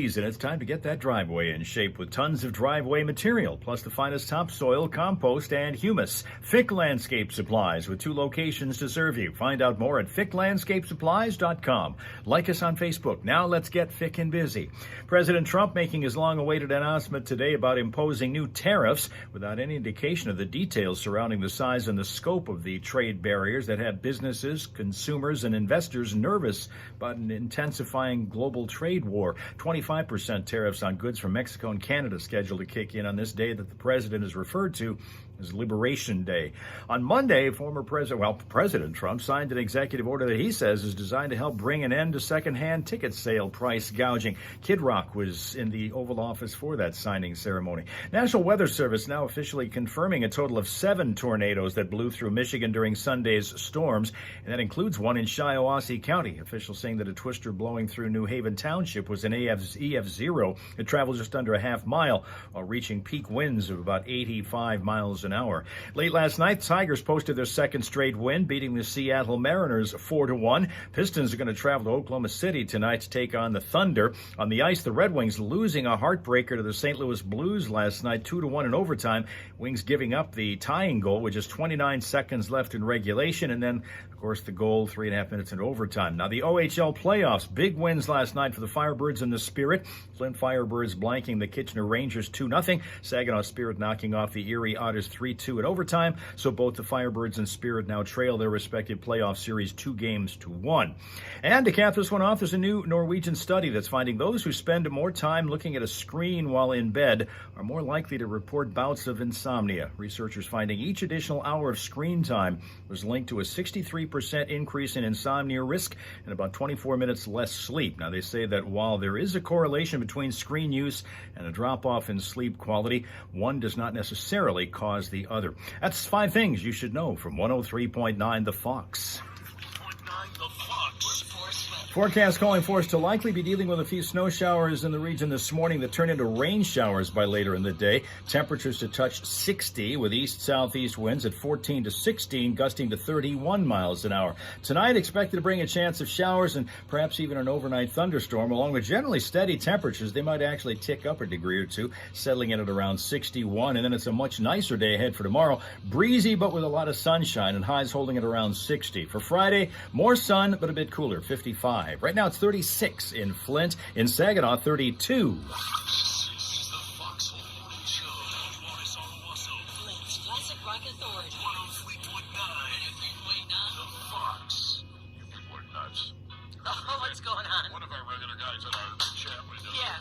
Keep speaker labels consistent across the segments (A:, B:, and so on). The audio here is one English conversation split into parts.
A: season, it's time to get that driveway in shape with tons of driveway material, plus the finest topsoil, compost, and humus. Fick Landscape Supplies with 2 locations to serve you. Find out more at ficklandscapesupplies.com. Like us on Facebook. Now let's get Fick and busy. President Trump making his long-awaited announcement today about imposing new tariffs without any indication of the details surrounding the size and the scope of the trade barriers that have businesses, consumers, and investors nervous about an intensifying global trade war. 25% tariffs on goods from Mexico and Canada scheduled to kick in on this day that the president has referred to as Liberation Day. On Monday, President Trump signed an executive order that he says is designed to help bring an end to secondhand ticket sale price gouging. Kid Rock was in the Oval Office for that signing ceremony. National Weather Service now officially confirming a total of 7 tornadoes that blew through Michigan during Sunday's storms, and that includes one in Shiawassee County. Officials saying that a twister blowing through New Haven Township was an EF0. It traveled just under a half mile while reaching peak winds of about 85 miles an hour. Late last night, Tigers posted their second straight win, beating the Seattle Mariners 4-1. Pistons are going to travel to Oklahoma City tonight to take on the Thunder. On the ice, the Red Wings losing a heartbreaker to the St. Louis Blues last night, 2-1 in overtime. Wings giving up the tying goal with just 29 seconds left in regulation, and then, of course, the goal 3.5 minutes in overtime. Now, the OHL playoffs, big wins last night for the Firebirds and the Spirit. Flint Firebirds blanking the Kitchener Rangers 2-0. Saginaw Spirit knocking off the Erie Otters 3-2 in overtime. So both the Firebirds and Spirit now trail their respective playoff series 2-1. And to cap this one off, there's a new Norwegian study that's finding those who spend more time looking at a screen while in bed are more likely to report bouts of insomnia. Researchers finding each additional hour of screen time was linked to a 63% increase in insomnia risk and about 24 minutes less sleep. Now, they say that while there is a correlation between screen use and a drop-off in sleep quality, one does not necessarily cause the other. That's 5 things you should know from 103.9 The Fox. Forecast calling for us to likely be dealing with a few snow showers in the region this morning that turn into rain showers by later in the day. Temperatures to touch 60 with east-southeast winds at 14 to 16, gusting to 31 miles an hour. Tonight, expected to bring a chance of showers and perhaps even an overnight thunderstorm. Along with generally steady temperatures, they might actually tick up a degree or two, settling in at around 61. And then it's a much nicer day ahead for tomorrow. Breezy, but with a lot of sunshine, and highs holding at around 60. For Friday, more sun, but a bit cooler, 55. Right now it's 36 in Flint, in Saginaw 32.
B: What's going on?
C: One of our regular guys in our chat window here,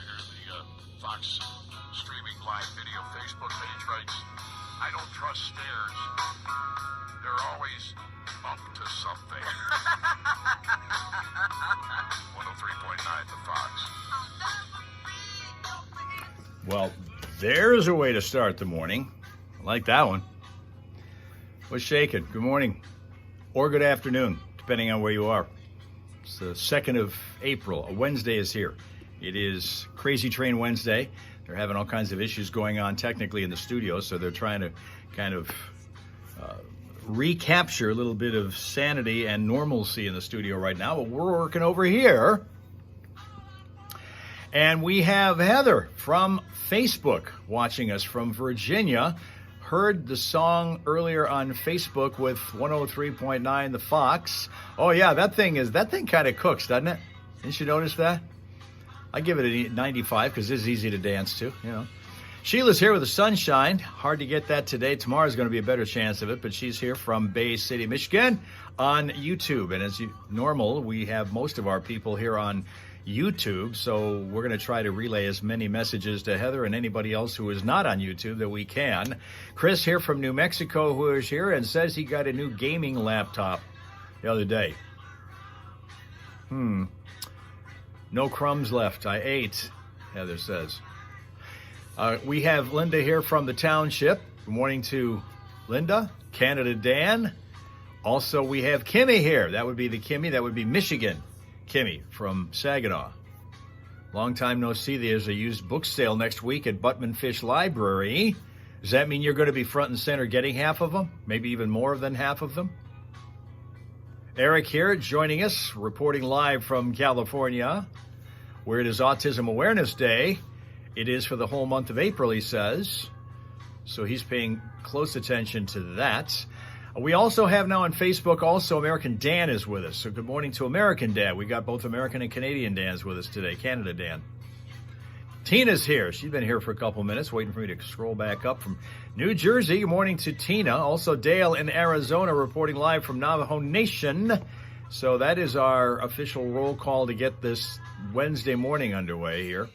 C: the Fox streaming live video Facebook page writes, I don't trust stairs. They're always up to something. 103.9 The Fox.
A: Well, there's a way to start the morning. I like that one. What's shaking? Good morning or good afternoon, depending on where you are. It's the 2nd of April. A Wednesday is here. It is Crazy Train Wednesday. They're having all kinds of issues going on technically in the studio, so they're trying to kind of recapture a little bit of sanity and normalcy in the studio right now, but we're working over here. And we have Heather from Facebook watching us from Virginia. Heard the song earlier on Facebook with 103.9 The Fox. Oh yeah, that thing kind of cooks, doesn't it? Didn't you notice that? I give it a 95 because it's easy to dance to, you know. Sheila's here with the sunshine. Hard to get that today. Tomorrow's going to be a better chance of it, but she's here from Bay City, Michigan on YouTube. And as normal, we have most of our people here on YouTube, so we're going to try to relay as many messages to Heather and anybody else who is not on YouTube that we can. Chris here from New Mexico, who is here and says he got a new gaming laptop the other day. No crumbs left. I ate, Heather says. We have Linda here from the township. Good morning to Linda. Canada Dan. Also, we have Kimmy here. That would be the Kimmy. That would be Michigan Kimmy from Saginaw. Long time no see. There's a used book sale next week at Buttman Fish Library. Does that mean you're going to be front and center getting half of them? Maybe even more than half of them? Eric here joining us, reporting live from California. where it is Autism Awareness Day. It is for the whole month of April, he says. So he's paying close attention to that. We also have now on Facebook, also American Dan is with us. So good morning to American Dan. We got both American and Canadian Dans with us today. Canada Dan. Tina's here. She's been here for a couple minutes, waiting for me to scroll back up from New Jersey. Good morning to Tina. Also Dale in Arizona reporting live from Navajo Nation. So that is our official roll call to get this Wednesday morning underway here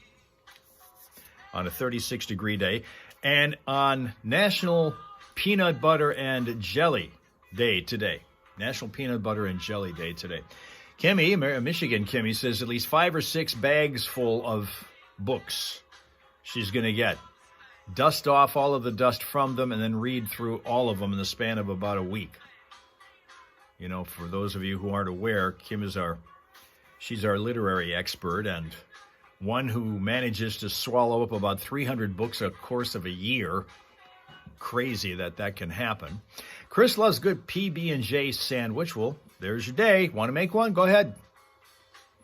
A: on a 36-degree day. And on National Peanut Butter and Jelly Day today. National Peanut Butter and Jelly Day today. Kimmy, Michigan Kimmy, says at least 5 or 6 bags full of books she's going to get. Dust off all of the dust from them and then read through all of them in the span of about a week. You know, for those of you who aren't aware, Kim is she's our literary expert and one who manages to swallow up about 300 books a course of a year. Crazy that can happen. Chris loves good PB&J sandwich. Well, there's your day. Want to make one? Go ahead.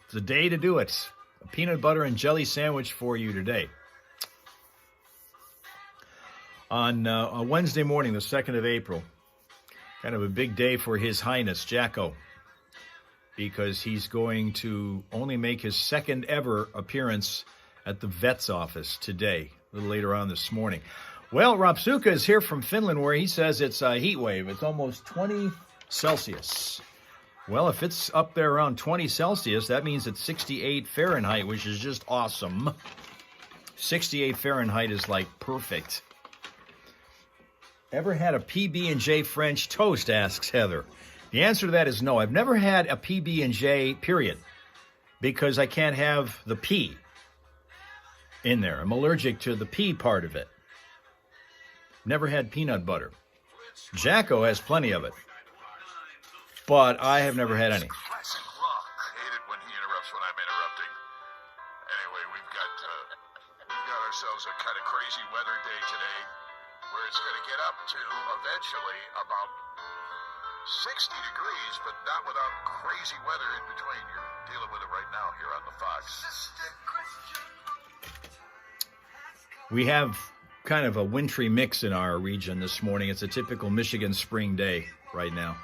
A: It's a day to do it. A peanut butter and jelly sandwich for you today. On a Wednesday morning, the 2nd of April, kind of a big day for His Highness Jacko, because he's going to only make his second ever appearance at the vet's office today, a little later on this morning. Well, Rapsuka is here from Finland, where he says it's a heat wave. It's almost 20 Celsius. Well, if it's up there around 20 Celsius, that means it's 68 Fahrenheit, which is just awesome. 68 Fahrenheit is like perfect. Ever had a PB&J French toast, asks Heather. The answer to that is no. I've never had a PB&J, period, because I can't have the P in there. I'm allergic to the P part of it. Never had peanut butter. Jacko has plenty of it, but I have never had any.
C: Classic rock. I hate it when he interrupts when I'm interrupting. Anyway, we've got ourselves a kind of crazy weather day today, where it's going to get up to eventually about 60 degrees, but not without crazy weather in between. You're dealing with it right now here on the Fox.
A: We have kind of a wintry mix in our region this morning. It's a typical Michigan spring day right now.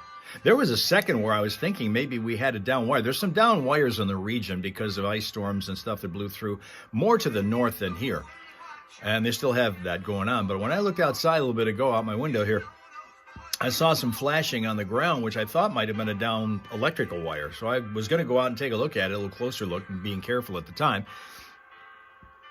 A: There was a second where I was thinking maybe we had a down wire. There's some down wires in the region because of ice storms and stuff that blew through more to the north than here. And they still have that going on. But when I looked outside a little bit ago out my window here, I saw some flashing on the ground, which I thought might have been a down electrical wire. So I was going to go out and take a look at it, a little closer look, and being careful at the time.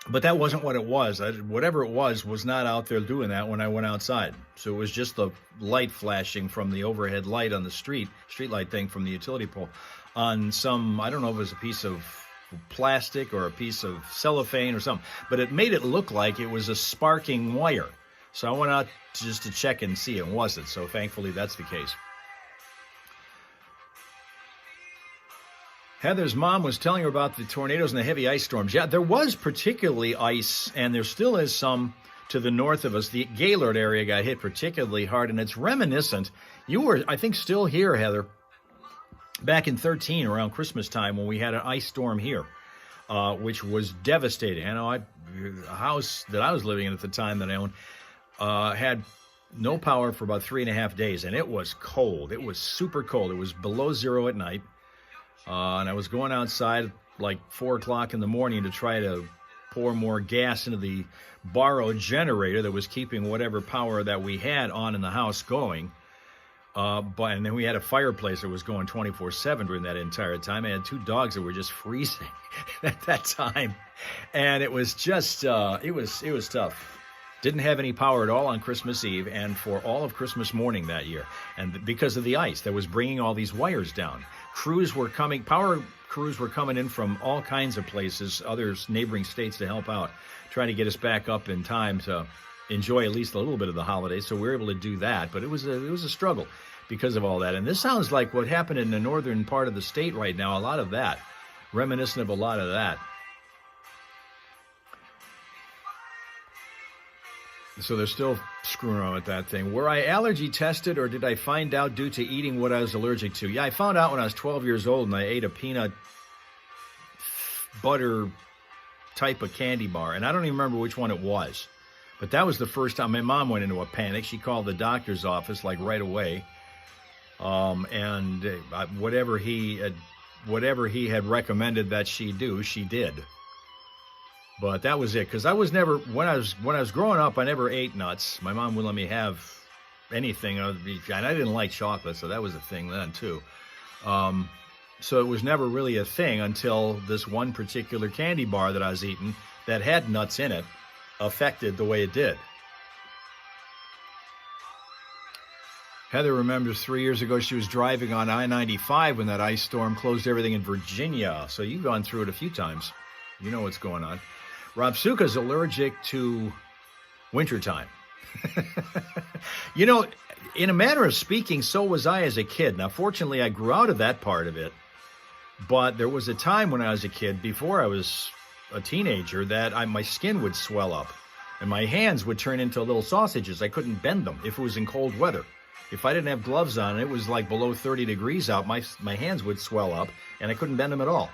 A: But that wasn't what it was. Whatever it was not out there doing that when I went outside. So it was just the light flashing from the overhead light on the street light thing from the utility pole on some, I don't know if it was a piece of plastic or a piece of cellophane or something. But it made it look like it was a sparking wire. So I went out just to check and see. It wasn't. So thankfully that's the case. Heather's mom was telling her about the tornadoes and the heavy ice storms. Yeah, there was particularly ice, and there still is some to the north of us. The Gaylord area got hit particularly hard, and it's reminiscent. You were, I think, still here, Heather, back in 2013 around Christmas time when we had an ice storm here, which was devastating. I know a house that I was living in at the time that I owned had no power for about 3.5 days, and it was cold. It was super cold. It was below zero at night. And I was going outside like 4 o'clock in the morning to try to pour more gas into the borrowed generator that was keeping whatever power that we had on in the house going. And then we had a fireplace that was going 24/7 during that entire time. I had 2 dogs that were just freezing at that time. And it was just, it was tough. Didn't have any power at all on Christmas Eve and for all of Christmas morning that year. And because of the ice that was bringing all these wires down. Power crews were coming in from all kinds of places, other neighboring states to help out, trying to get us back up in time to enjoy at least a little bit of the holidays. So we were able to do that, but it was a struggle because of all that. And this sounds like what happened in the northern part of the state right now, a lot of that, reminiscent of a lot of that. So they're still screwing around with that thing. Were I allergy tested or did I find out due to eating what I was allergic to? Yeah, I found out when I was 12 years old and I ate a peanut butter type of candy bar, and I don't even remember which one it was. But that was the first time my mom went into a panic. She called the doctor's office like right away, and whatever he had recommended that she do, she did. But that was it, because I was never when I was growing up, I never ate nuts. My mom wouldn't let me have anything, and I didn't like chocolate, so that was a thing then too. So it was never really a thing until this one particular candy bar that I was eating that had nuts in it affected the way it did. Heather remembers 3 years ago she was driving on I-95 when that ice storm closed everything in Virginia. So you've gone through it a few times. You know what's going on. Rob Suka's allergic to wintertime. You know, in a manner of speaking, so was I as a kid. Now, fortunately, I grew out of that part of it. But there was a time when I was a kid, before I was a teenager, that my skin would swell up. And my hands would turn into little sausages. I couldn't bend them if it was in cold weather. If I didn't have gloves on and it was like below 30 degrees out, my hands would swell up and I couldn't bend them at all.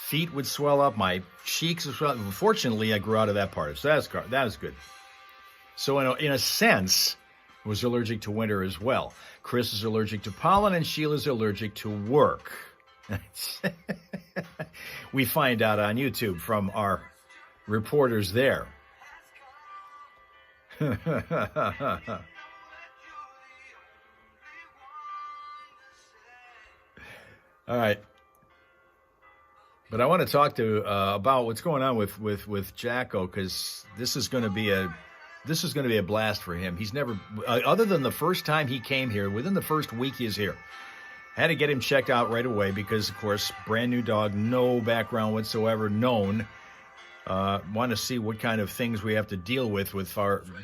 A: Feet would swell up, my cheeks would swell up. Fortunately, I grew out of that part. So that was good. So in a sense, I was allergic to winter as well. Chris is allergic to pollen and Sheila's allergic to work. We find out on YouTube from our reporters there. All right. But I want to talk to about what's going on with Jacko, because this is going to be a blast for him. He's never, other than the first time he came here, within the first week he's here, had to get him checked out right away because, of course, brand new dog, no background whatsoever known. Want to see what kind of things we have to deal with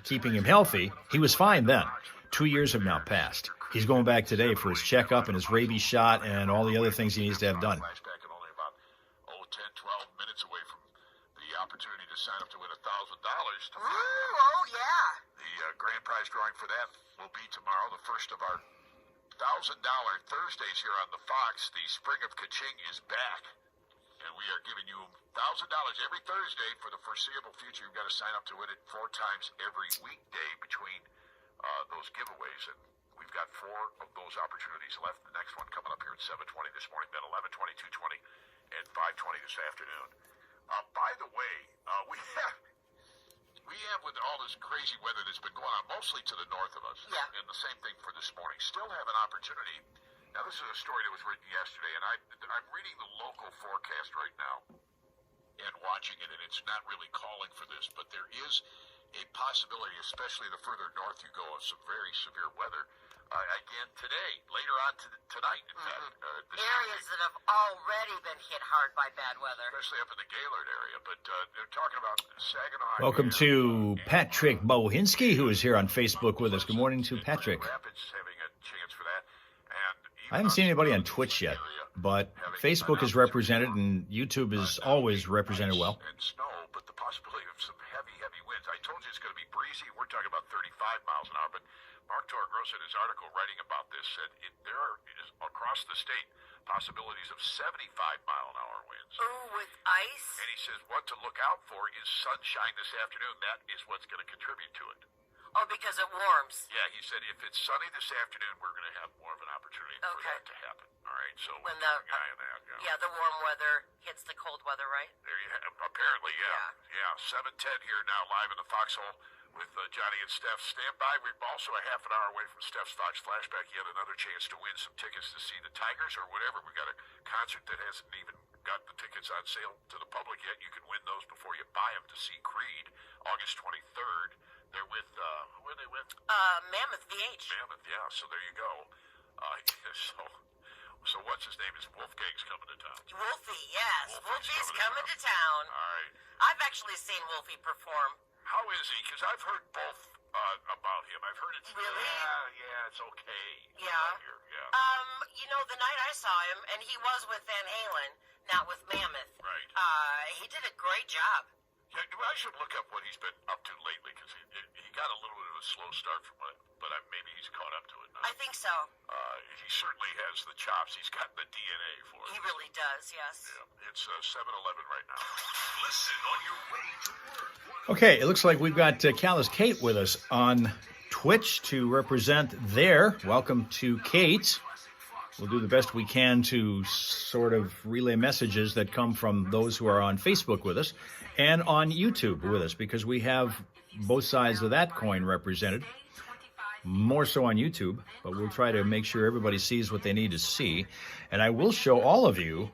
A: keeping him healthy. He was fine then. 2 years have now passed. He's going back today for his checkup and his rabies shot and all the other things he needs to have done.
C: Flashback and only about 10, 12 minutes away from the opportunity to sign up to win $1,000.
B: Oh, yeah.
C: The grand prize drawing for that will be tomorrow, the first of our $1,000 Thursdays here on the Fox. The Spring of Kaching is back, and we are giving you $1,000 every Thursday for the foreseeable future. You've got to sign up to win it 4 times every weekday between those giveaways, and we've got 4 of those opportunities left. The next one coming up here at 7:20 this morning, then 11:20, 2:20, and 5:20 this afternoon. By the way, we have, with all this crazy weather that's been going on, mostly to the north of us,
B: Yeah.
C: and the same thing for this morning, still have an opportunity. Now, this is a story that was written yesterday, and I'm reading the local forecast right now and watching it, and it's not really calling for this, but there is a possibility, especially the further north you go, of some very severe weather. Again today, later on tonight, in fact.
B: Areas that have already been hit hard by bad weather.
C: Especially up in the Gaylord area, but they're talking about Saginaw.
A: Welcome to Patrick Bohinski, who is here on Facebook with us. Good morning to Patrick.
C: Rapids having a chance for that. And
A: I haven't seen anybody on Twitch yet, but Facebook is represented and YouTube is always represented well.
C: And snow, but the possibility of some heavy winds. I told you it's going to be breezy. We're talking about 35 miles an hour, but Mark Torgross in his article writing about this said there is across the state possibilities of 75-mile-an-hour winds.
B: Ooh, with ice?
C: And he says what to look out for is sunshine this afternoon. That is what's going to contribute to it.
B: Oh, because it warms.
C: Yeah, he said if it's sunny this afternoon, we're going to have more of an opportunity for that to happen. All right, so
B: When
C: we'll keep an eye on that.
B: Yeah, the warm weather hits the cold weather, right?
C: There you have, apparently, yeah. 7:10 here now, live in the Foxhole with Johnny and Steph. Stand by. We're also a half an hour away from Steph's Fox Flashback. Yet another chance to win some tickets to see the Tigers or whatever. We got a concert that hasn't even got the tickets on sale to the public yet. You can win those before you buy them to see Creed, August 23rd. They're with, who are they with?
B: Mammoth VH.
C: Mammoth, yeah. So there you go. So what's his name? Is Wolfgang's coming to town?
B: Wolfie, yes.
C: Wolfie's
B: Wolfie's coming to town.
C: All right.
B: I've actually seen Wolfie perform.
C: How is he? Because I've heard both about him. I've heard it's
B: Really?
C: Yeah, it's okay.
B: Yeah.
C: Yeah.
B: You know, the night I saw him, and he was with Van Halen, not with Mammoth.
C: Right.
B: He did a great job.
C: Yeah, I should look up what he's been up to lately, because he got a little bit of a slow start from mine, but maybe he's caught up to it now.
B: I think so.
C: He certainly has the chops. He's got the DNA for it.
B: He really does, yes.
C: Yeah, it's 7-Eleven right now. Listen on your way to work.
A: Okay, it looks like we've got Callus Kate with us on Twitch to represent there. Welcome to Kate. We'll do the best we can to sort of relay messages that come from those who are on Facebook with us and on YouTube with us, because we have both sides of that coin represented, more so on YouTube, but we'll try to make sure everybody sees what they need to see. And I will show all of you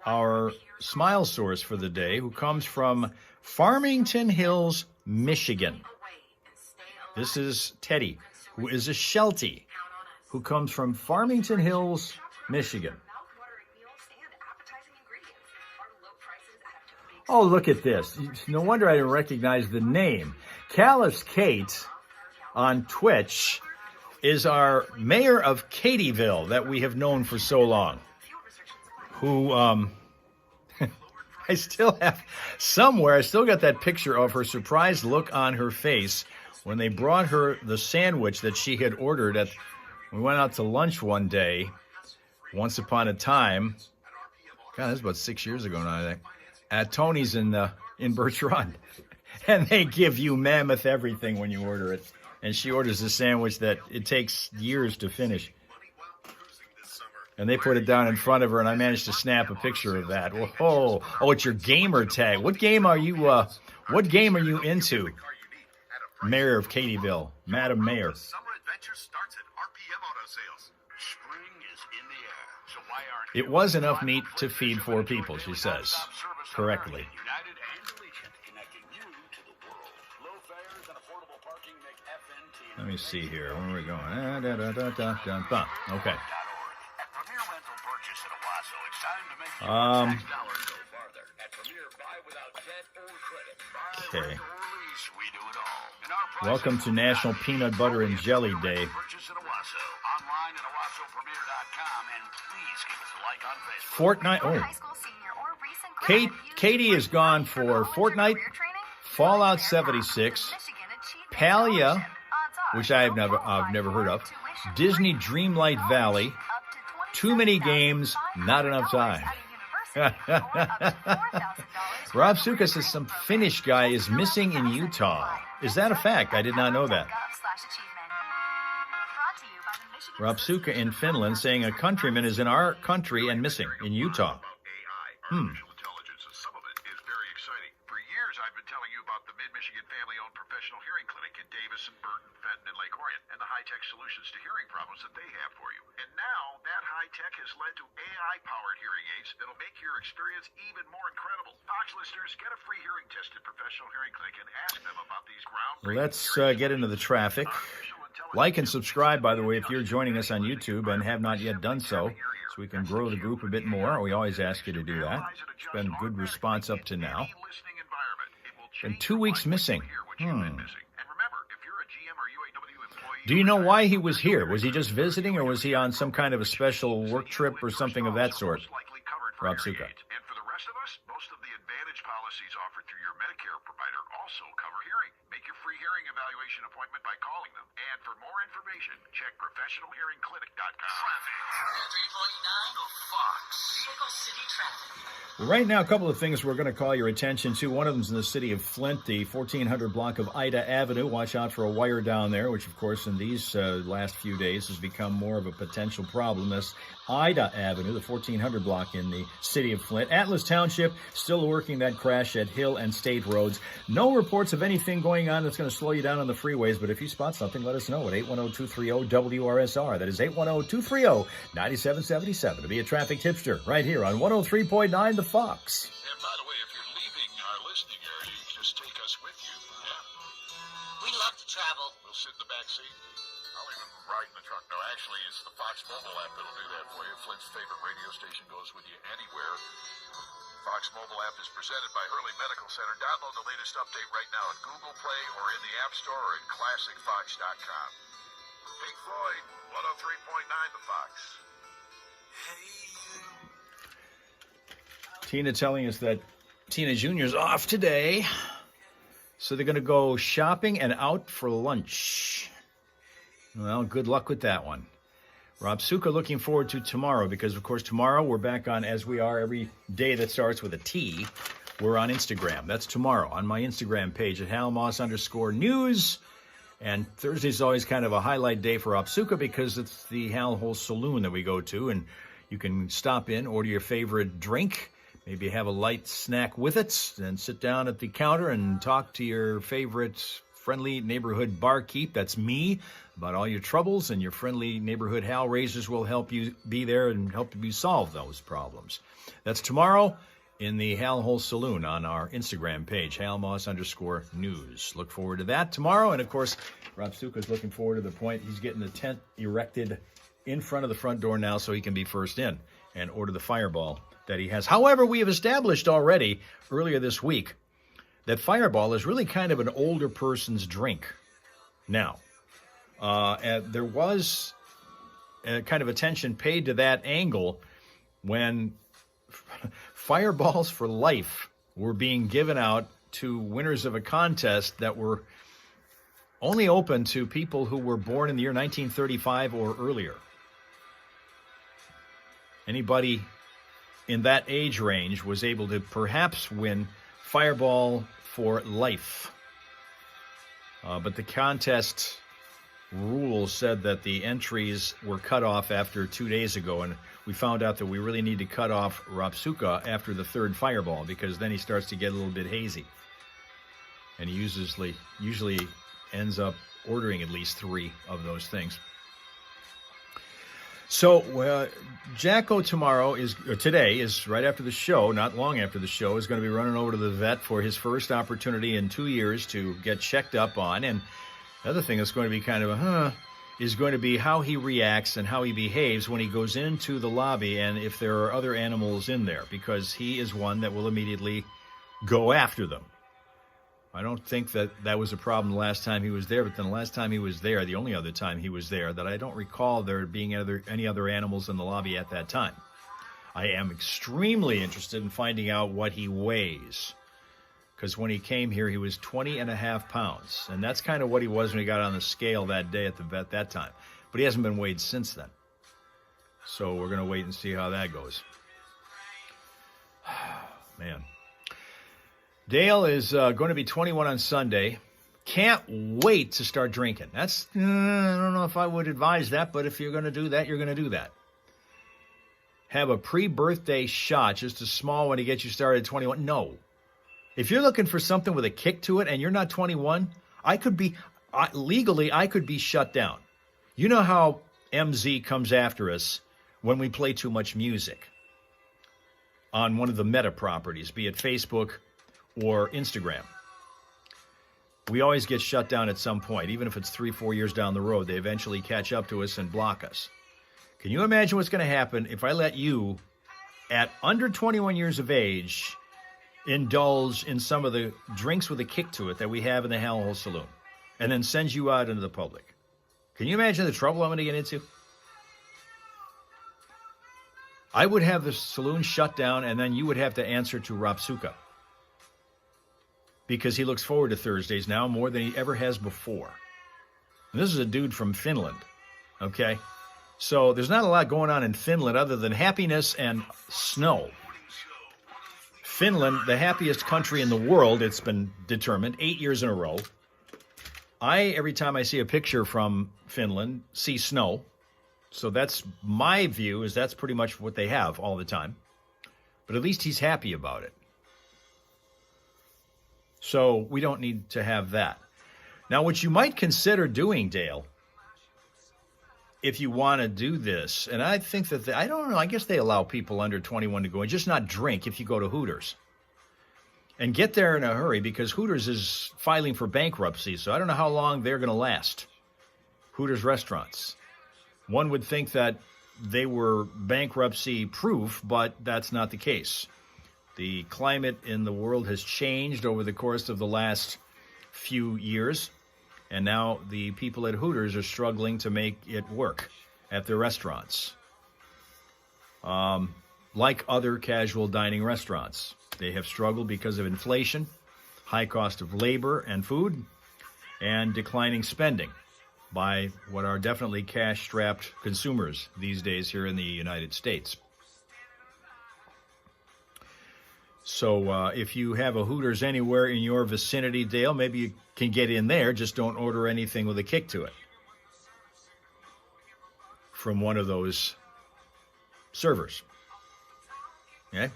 A: our smile source for the day, who comes from Farmington Hills, Michigan. This is Teddy, who is a Sheltie, who comes from Farmington Hills, Michigan. Oh, look at this. No wonder I didn't recognize the name. Callus Kate on Twitch is our mayor of Katyville that we have known for so long, who I still have somewhere. I still got that picture of her surprised look on her face when they brought her the sandwich that she had ordered at. We went out to lunch one day, once upon a time. God, that's about 6 years ago now, I think. At Tony's in Birch Run. And they give you mammoth everything when you order it. And she orders a sandwich that it takes years to finish. And they put it down in front of her, and I managed to snap a picture of that. Whoa! Oh, it's your gamer tag. What game are you? What game are you into? Mayor of Katyville, Madam Mayor.
C: Summer adventure starts at RPM Auto Sales. Spring is in the air, so why aren't
A: It was enough meat to feed 4 people, she says, correctly.
C: United and Allegiant, connecting you to the world. Low fares and affordable parking make FNT.
A: Let me see here. Where are we going? Okay.
C: At Premier Rental Purchase in Owasso, it's time to make your tax dollars go farther. At Premier, buy without debt or credit. Buy,
A: Okay.
C: rent, or lease, we do it all. And our prices
A: Welcome to National Peanut Butter and Jelly Day.
C: Purchase in Owasso. Online at owassopremier.com, and please give us a like on Facebook.
A: Fortnite. Oh, Katie is gone for Fortnite, Fallout 76, Palia, which I've never heard of, Disney Dreamlight Valley, too many games, not enough time. Rob Suka says some Finnish guy is missing in Utah. Is that a fact? I did not know that. Rob Suka in Finland saying a countryman is in our country and missing in Utah.
C: Artificial intelligence, and some of it is very exciting. For years, I've been telling you about the Mid-Michigan family-owned professional hearing clinic in Davison, Burton, Fenton, and Lake Orion, and the high-tech solutions to hearing problems that they have for you. And now, that high-tech has led to AI-powered hearing aids that'll make your experience even more incredible. Fox listeners, get a free hearing test at Professional Hearing Clinic and ask them about these groundbreaking
A: Let's get into the traffic. Like and subscribe, by the way, if you're joining us on YouTube and have not yet done so we can grow the group a bit more. We always ask you to do that. It's been a good response up to now. And 2 weeks missing. Do you know why he was here? Was he just visiting, or was he on some kind of a special work trip or something of that sort? Rob Suka.
C: And for the rest of us, most of the advantage policies offered through your Medicare provider also cover hearing. Make your free hearing evaluation appointment by calling them. And for more information, check professionalhearingclinic.com. Traffic.
B: 349,
C: The Fox.
B: Vehicle City traffic.
A: Right now, a couple of things we're going to call your attention to. One of them is in the city of Flint, the 1400 block of Ida Avenue. Watch out for a wire down there, which, of course, in these last few days has become more of a potential problem. This Ida Avenue, the 1400 block in the city of Flint. Atlas Township still working that crash at Hill and State Roads. No reports of anything going on that's going to slow you down on the freeways, but if you spot something, let us know at 810-230-WRSR. That is 810-230-9777 to be a traffic tipster right here on 103.9 The Fox.
C: And by the way, if you're leaving our listening area, you can just take us with you. Yeah.
B: We love to travel.
C: We'll sit in the back seat. I'll even ride in the trunk. No, actually, it's the Fox mobile app that'll do that for you. Flint's favorite radio station goes with you anywhere. Fox mobile app is presented by Hurley Medical Center. Download the latest update right now at Google Play or in the App Store or at ClassicFox.com. Pink Floyd, 103.9 The Fox.
A: Tina telling us that Tina Jr.'s off today. So they're going to go shopping and out for lunch. Well, good luck with that one. Rob Suka looking forward to tomorrow because, of course, tomorrow we're back on, as we are every day that starts with a T, we're on Instagram. That's tomorrow on my Instagram page at Hal Maas _news. And Thursday's always kind of a highlight day for Rob Suka because it's the Hal Hole Saloon that we go to, and you can stop in, order your favorite drink, maybe have a light snack with it, and sit down at the counter and talk to your favorite friendly neighborhood barkeep, that's me, about all your troubles, and your friendly neighborhood Hal raisers will help you be there and help you solve those problems. That's tomorrow in the Hal Hole Saloon on our Instagram page, Hal Maas _news. Look forward to that tomorrow. And, of course, Rob Stuka's looking forward to the point he's getting the tent erected in front of the front door now so he can be first in and order the Fireball that he has. However, we have established already earlier this week that Fireball is really kind of an older person's drink now. There was kind of attention paid to that angle when Fireballs for Life were being given out to winners of a contest that were only open to people who were born in the year 1935 or earlier. Anybody in that age range was able to perhaps win Fireball for Life. But the contest rules said that the entries were cut off after 2 days ago, and we found out that we really need to cut off Rob Suka after the third Fireball because then he starts to get a little bit hazy. And he usually ends up ordering at least 3 of those things. So Jacko today is right after the show, not long after the show, is going to be running over to the vet for his first opportunity in 2 years to get checked up on. And the other thing that's going to be kind of is going to be how he reacts and how he behaves when he goes into the lobby and if there are other animals in there, because he is one that will immediately go after them. I don't think that was a problem the last time he was there, but then the last time he was there, the only other time he was there, that I don't recall there being any other animals in the lobby at that time. I am extremely interested in finding out what he weighs, because when he came here, he was 20.5 pounds, and that's kind of what he was when he got on the scale that day at the vet that time. But he hasn't been weighed since then. So we're going to wait and see how that goes. Man. Dale is going to be 21 on Sunday. Can't wait to start drinking. I don't know if I would advise that, but if you're going to do that, you're going to do that. Have a pre-birthday shot, just a small one to get you started at 21. No. If you're looking for something with a kick to it and you're not 21, legally, I could be shut down. You know how MZ comes after us when we play too much music on one of the Meta properties, be it Facebook or Instagram. We always get shut down at some point. Even if it's 3-4 years down the road, they eventually catch up to us and block us. Can you imagine what's going to happen if I let you, at under 21 years of age, indulge in some of the drinks with a kick to it that we have in the Hal Hole Saloon, and then send you out into the public? Can you imagine the trouble I'm going to get into? I would have the saloon shut down, and then you would have to answer to Rob Suka, because he looks forward to Thursdays now more than he ever has before. And this is a dude from Finland, okay? So there's not a lot going on in Finland other than happiness and snow. Finland, the happiest country in the world, it's been determined, 8 years in a row. Every time I see a picture from Finland, see snow. So that's my view, is that's pretty much what they have all the time. But at least he's happy about it. So we don't need to have that. Now, what you might consider doing, Dale, if you want to do this, and I think that, I don't know, I guess they allow people under 21 to go and just not drink if you go to Hooters. And get there in a hurry, because Hooters is filing for bankruptcy, so I don't know how long they're going to last. Hooters restaurants. One would think that they were bankruptcy proof, but that's not the case. The climate in the world has changed over the course of the last few years, and now the people at Hooters are struggling to make it work at their restaurants. Like other casual dining restaurants, they have struggled because of inflation, high cost of labor and food, and declining spending by what are definitely cash-strapped consumers these days here in the United States. So if you have a Hooters anywhere in your vicinity, Dale, maybe you can get in there. Just don't order anything with a kick to it from one of those servers. Okay?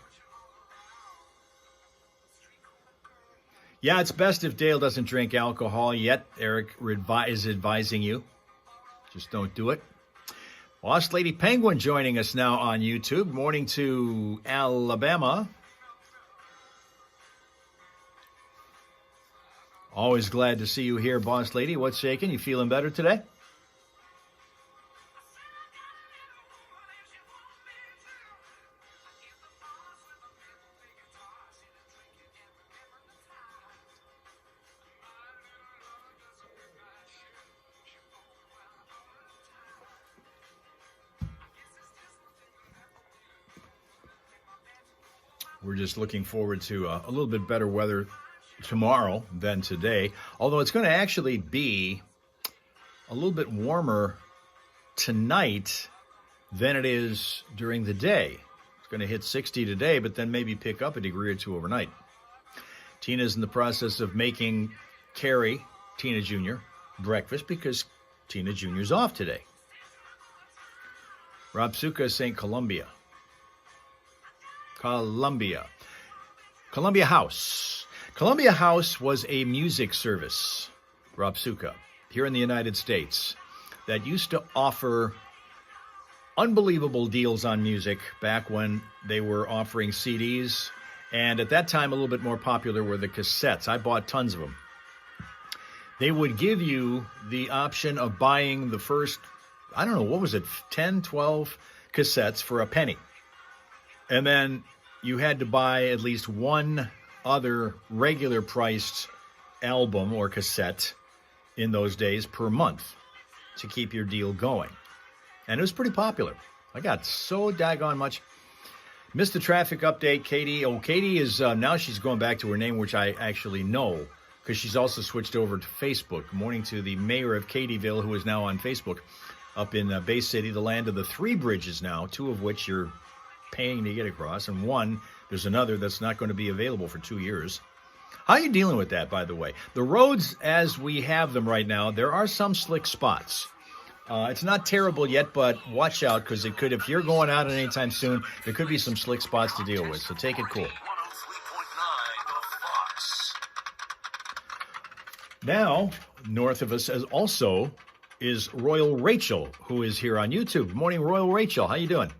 A: Yeah, it's best if Dale doesn't drink alcohol yet. Eric is advising you. Just don't do it. Lost Lady Penguin joining us now on YouTube. Morning to Alabama. Always glad to see you here, Boss Lady. What's shaking? You feeling better today? We're just looking forward to a little bit better weather tomorrow than today, although it's going to actually be a little bit warmer tonight than it is during the day. It's going to hit 60 today, but then maybe pick up a degree or two overnight. Tina's in the process of making Carrie, Tina Jr., breakfast because Tina Jr.'s off today. Rob Suka is saying Columbia House. Columbia House was a music service, Rob Suka, here in the United States that used to offer unbelievable deals on music back when they were offering CDs. And at that time, a little bit more popular were the cassettes. I bought tons of them. They would give you the option of buying the first, 10, 12 cassettes for a penny. And then you had to buy at least one other regular priced album or cassette in those days per month to keep your deal going. And it was pretty popular. I got so daggone much. Missed the traffic update, Katie. Oh, Katie is, now she's going back to her name, which I actually know, because she's also switched over to Facebook. Good morning to the mayor of Katyville, who is now on Facebook, up in Bay City, the land of the 3 bridges now, 2 of which you're paying to get across, and one, there's another that's not going to be available for 2 years. How are you dealing with that, by the way? The roads, as we have them right now, there are some slick spots. It's not terrible yet, but watch out, because it could, if you're going out anytime soon, there could be some slick spots to deal with, so take it cool. Now, north of us also is Royal Rachel, who is here on YouTube. Good morning, Royal Rachel. How you doing?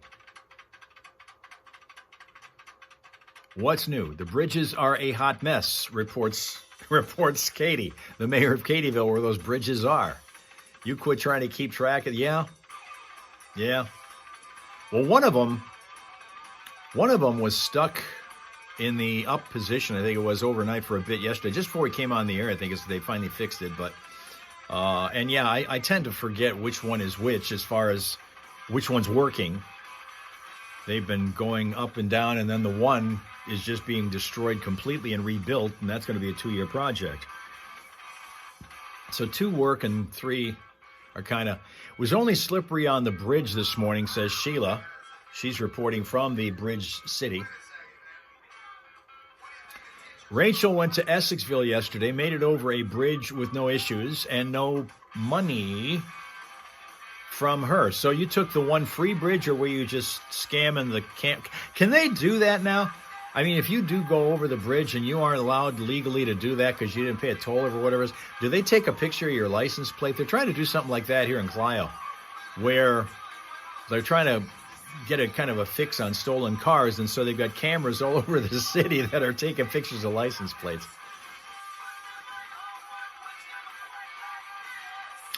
A: What's new? The bridges are a hot mess, reports Katie, the mayor of Katyville, where those bridges are. You quit trying to keep track of, yeah. Well, one of them was stuck in the up position. I think it was overnight for a bit yesterday, just before we came on the air. I think they finally fixed it. But and yeah, I tend to forget which one is which as far as which one's working. They've been going up and down, and then the one is just being destroyed completely and rebuilt, and that's going to be a 2-year project. So 2 work and 3 are kind of... was only slippery on the bridge this morning, says Sheila. She's reporting from the Bridge City. Rachel went to Essexville yesterday, made it over a bridge with no issues and no money from her. So you took the one free bridge, or were you just scamming the camp? Can they do that now? I mean, if you do go over the bridge and you aren't allowed legally to do that because you didn't pay a toll or whatever it is, do they take a picture of your license plate? They're trying to do something like that here in Clio, where they're trying to get a kind of a fix on stolen cars, and so they've got cameras all over the city that are taking pictures of license plates.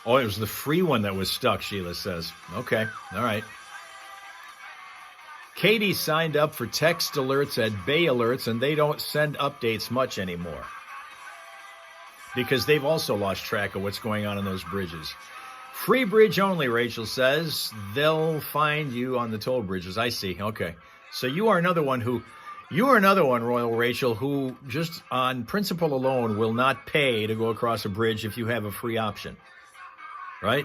A: Oh, it was the free one that was stuck, Sheila says. Okay, all right. Katie signed up for text alerts at Bay Alerts, and they don't send updates much anymore because they've also lost track of what's going on in those bridges. Free bridge only, Rachel says. They'll find you on the toll bridges. I see. Okay. So you are another one who, You are another one, Royal Rachel, who just on principle alone will not pay to go across a bridge if you have a free option. Right?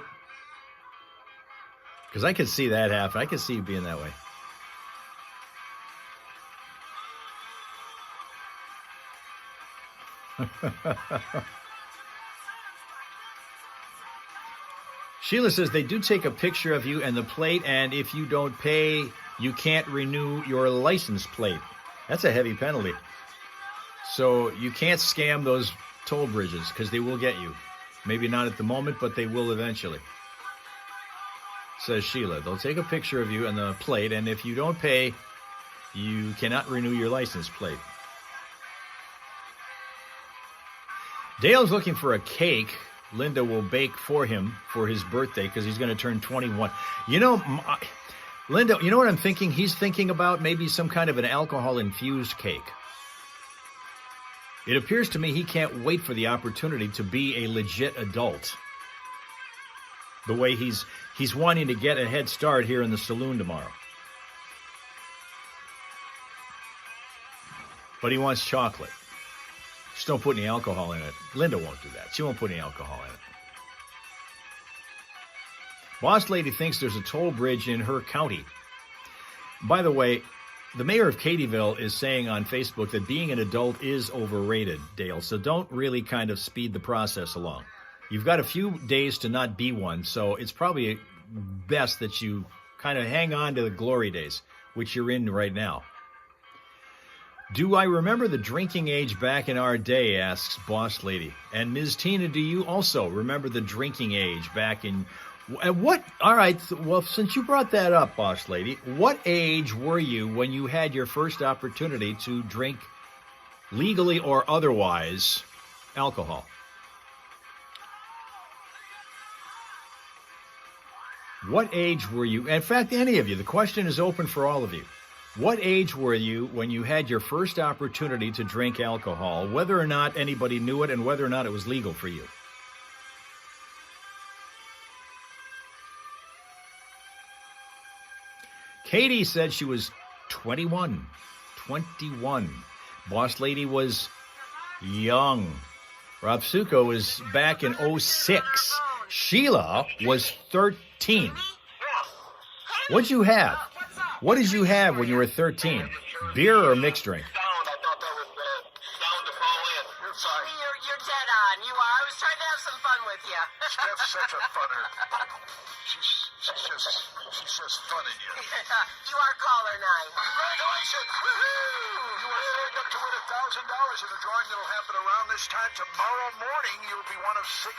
A: Because I could see that happen. I could see you being that way. Sheila says they do take a picture of you and the plate, and if you don't pay, you can't renew your license plate. That's a heavy penalty. So you can't scam those toll bridges because they will get you. Maybe not at the moment, but they will eventually. Says Sheila. They'll take a picture of you and the plate, and if you don't pay, you cannot renew your license plate. Dale's looking for a cake Linda will bake for him for his birthday because he's going to turn 21. You know, Linda, you know what I'm thinking? He's thinking about maybe some kind of an alcohol-infused cake. It appears to me he can't wait for the opportunity to be a legit adult. The way he's wanting to get a head start here in the saloon tomorrow. But he wants chocolate. Just don't put any alcohol in it. Linda won't do that. She won't put any alcohol in it. Boss lady thinks there's a toll bridge in her county. By the way, the mayor of Katyville is saying on Facebook that being an adult is overrated, Dale. So don't really kind of speed the process along. You've got a few days to not be one, so it's probably best that you kind of hang on to the glory days, which you're in right now. Do I remember the drinking age back in our day, asks Boss Lady. And Ms. Tina, do you also remember the drinking age back in... What? All right, well, since you brought that up, Boss Lady, what age were you when you had your first opportunity to drink legally or otherwise alcohol? What age were you? In fact, any of you. The question is open for all of you. What age were you when you had your first opportunity to drink alcohol, whether or not anybody knew it and whether or not it was legal for you? Katie said she was 21. 21. Boss Lady was young. Rob Suko was back in 06. Sheila was 13. What'd you have? What did you have when you were 13? Beer or mixed drink?
B: I thought that was down to fall in. You're sorry. You're dead on. You are. I was trying to have some fun with you.
C: Steph's such a funner. She's just funning you.
B: You are caller 9.
C: Congratulations! Woohoo! You are signed up to win $1,000 in a drawing that'll happen around this time tomorrow morning. You'll be one of 16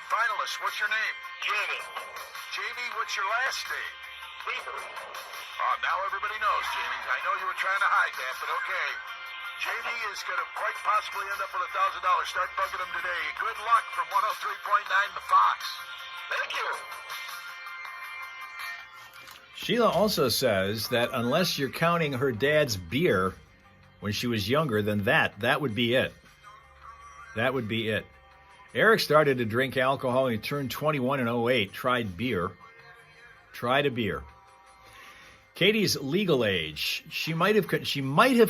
C: finalists. What's your name?
B: Jamie.
C: Jamie, what's your last name?
B: Peter.
C: Oh, now everybody knows, Jamie. I know you were trying to hide that, but okay. Jamie is going to quite possibly end up with $1,000. Start bugging him today. Good luck from 103.9 The Fox.
B: Thank you.
A: Sheila also says that unless you're counting her dad's beer when she was younger, then that would be it. That would be it. Eric started to drink alcohol when he turned 21 in 08, tried a beer. Katie's legal age. She might have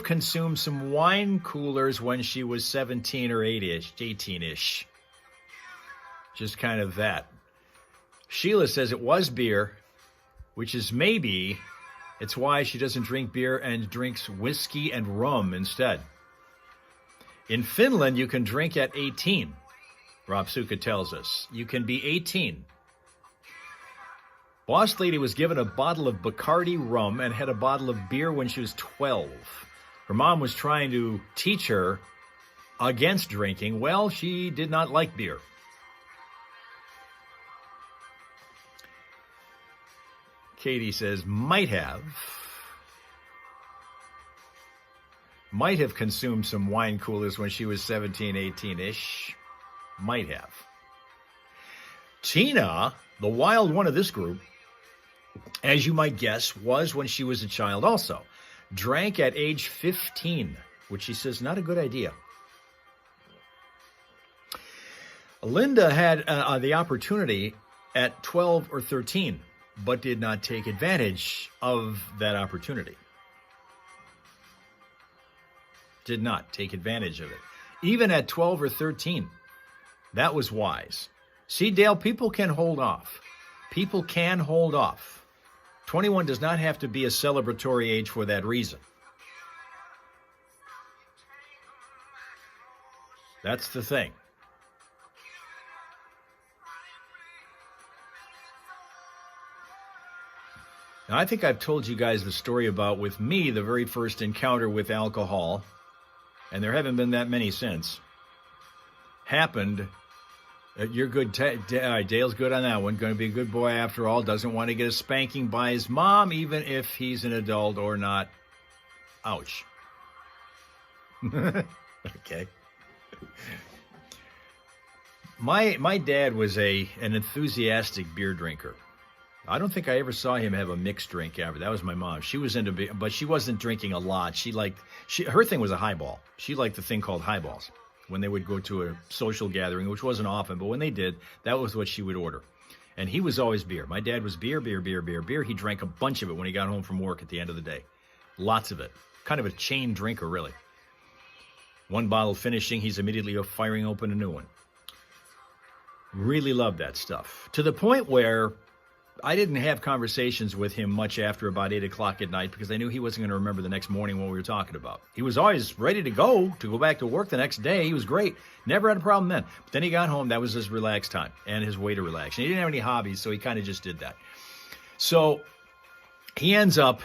A: consumed some wine coolers when she was 17 or 18-ish. Just kind of that. Sheila says it was beer, which is maybe it's why she doesn't drink beer and drinks whiskey and rum instead. In Finland, you can drink at 18. Rob Suka tells us. You can be 18. Boss Lady was given a bottle of Bacardi rum and had a bottle of beer when she was 12. Her mom was trying to teach her against drinking. Well, she did not like beer. Katie says, might have consumed some wine coolers when she was 17, 18-ish. Might have. Tina, the wild one of this group, as you might guess, was when she was a child also. Drank at age 15, which she says not a good idea. Linda had the opportunity at 12 or 13, but did not take advantage of that opportunity. Did not take advantage of it. Even at 12 or 13, that was wise. See, Dale, people can hold off. People can hold off. 21 does not have to be a celebratory age for that reason. That's the thing. Now, I think I've told you guys the story about, with me, the very first encounter with alcohol, and there haven't been that many since, happened. You're good. Dale's good on that one. Going to be a good boy after all. Doesn't want to get a spanking by his mom, even if he's an adult or not. Ouch. Okay. My dad was an enthusiastic beer drinker. I don't think I ever saw him have a mixed drink ever. That was my mom. She was into beer, but she wasn't drinking a lot. Her thing was a highball. She liked the thing called highballs when they would go to a social gathering, which wasn't often, but when they did, that was what she would order. And he was always beer. My dad was beer. He drank a bunch of it when he got home from work at the end of the day. Lots of it. Kind of a chain drinker, really. One bottle finishing, he's immediately firing open a new one. Really loved that stuff. To the point where I didn't have conversations with him much after about 8 o'clock at night because I knew he wasn't going to remember the next morning what we were talking about. He was always ready to go back to work the next day. He was great. Never had a problem then. But then he got home. That was his relaxed time and his way to relax. And he didn't have any hobbies, so he kind of just did that. So he ends up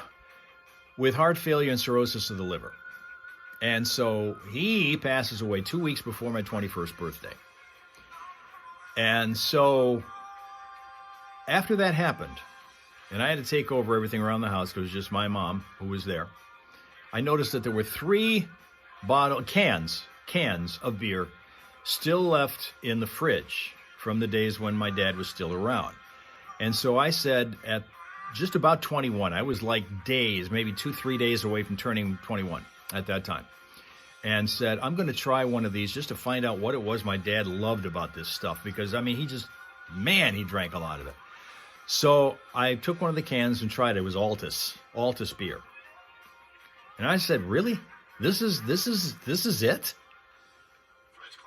A: with heart failure and cirrhosis of the liver. And so he passes away 2 weeks before my 21st birthday. And so after that happened, and I had to take over everything around the house because it was just my mom who was there, I noticed that there were 3 cans of beer still left in the fridge from the days when my dad was still around. And so I said, at just about 21, I was like days, maybe 2-3 days away from turning 21 at that time, and said, I'm going to try one of these just to find out what it was my dad loved about this stuff, because, I mean, he drank a lot of it. So I took one of the cans and tried it. It was Altus beer. And I said, really? This is it?